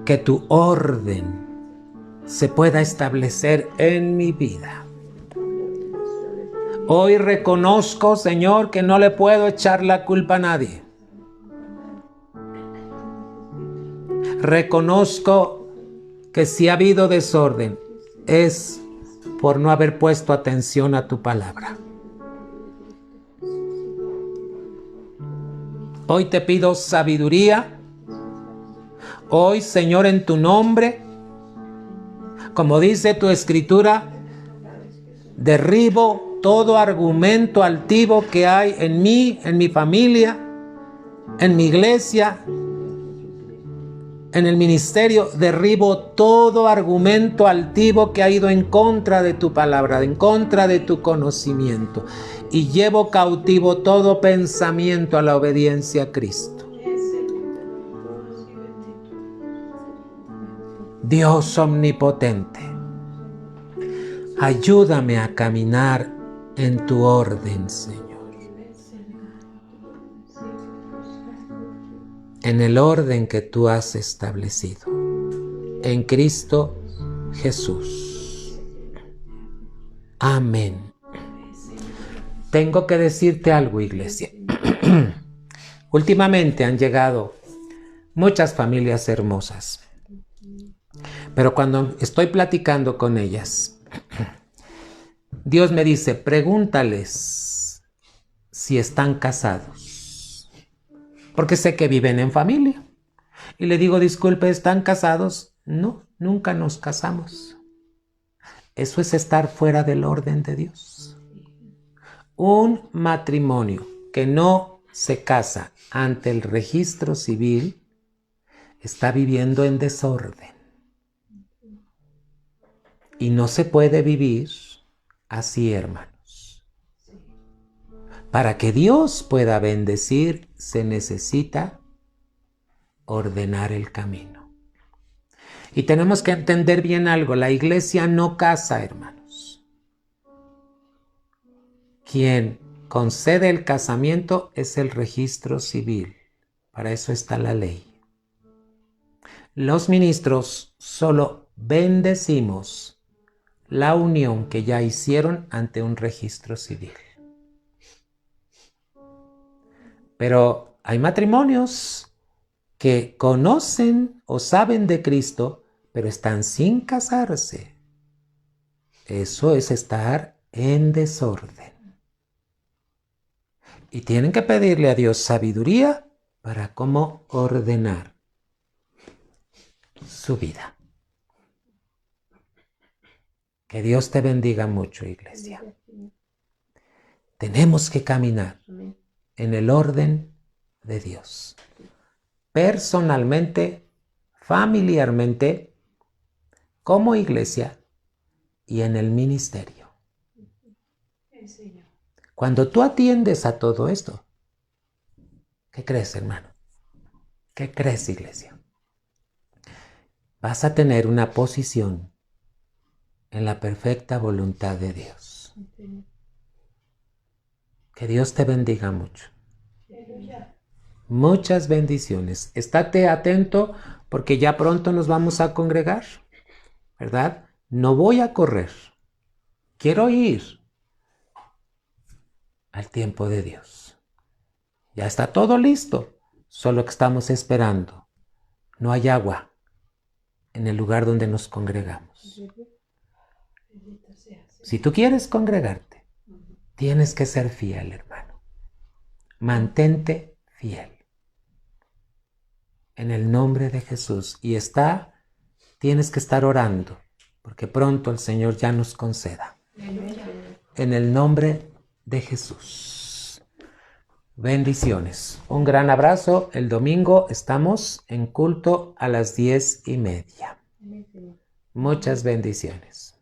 que tu orden se pueda establecer en mi vida. Hoy reconozco, Señor, que no le puedo echar la culpa a nadie. Reconozco que si ha habido desorden es por no haber puesto atención a tu palabra. Hoy te pido sabiduría. Hoy, Señor, en tu nombre, como dice tu escritura, derribo todo argumento altivo que hay en mí, en mi familia, en mi iglesia, en el ministerio. Derribo todo argumento altivo que ha ido en contra de tu palabra, en contra de tu conocimiento, y llevo cautivo todo pensamiento a la obediencia a Cristo. Dios omnipotente, ayúdame a caminar en tu orden, Señor. En el orden que tú has establecido. En Cristo Jesús. Amén. Tengo que decirte algo, iglesia. Últimamente han llegado muchas familias hermosas. Pero cuando estoy platicando con ellas, Dios me dice, pregúntales si están casados. Porque sé que viven en familia. Y le digo, disculpe, ¿están casados? No, nunca nos casamos. Eso es estar fuera del orden de Dios. Un matrimonio que no se casa ante el registro civil está viviendo en desorden. Y no se puede vivir así, hermanos. Para que Dios pueda bendecir, se necesita ordenar el camino. Y tenemos que entender bien algo. La iglesia no casa, hermanos. Quien concede el casamiento es el registro civil. Para eso está la ley. Los ministros solo bendecimos la unión que ya hicieron ante un registro civil. Pero hay matrimonios que conocen o saben de Cristo, pero están sin casarse. Eso es estar en desorden. Y tienen que pedirle a Dios sabiduría para cómo ordenar su vida. Que Dios te bendiga mucho, iglesia. Tenemos que caminar en el orden de Dios. Personalmente, familiarmente, como iglesia y en el ministerio. Cuando tú atiendes a todo esto, ¿qué crees, hermano? ¿Qué crees, iglesia? Vas a tener una posición en la perfecta voluntad de Dios. Que Dios te bendiga mucho. Muchas bendiciones. Estate atento porque ya pronto nos vamos a congregar, ¿verdad? No voy a correr. Quiero ir al tiempo de Dios. Ya está todo listo, solo que estamos esperando. No hay agua en el lugar donde nos congregamos. Si tú quieres congregarte, tienes que ser fiel, hermano. Mantente fiel. En el nombre de Jesús. Y tienes que estar orando, porque pronto el Señor ya nos conceda. En el nombre de Jesús. Bendiciones. Un gran abrazo. El domingo estamos en culto a las 10:30. Muchas bendiciones.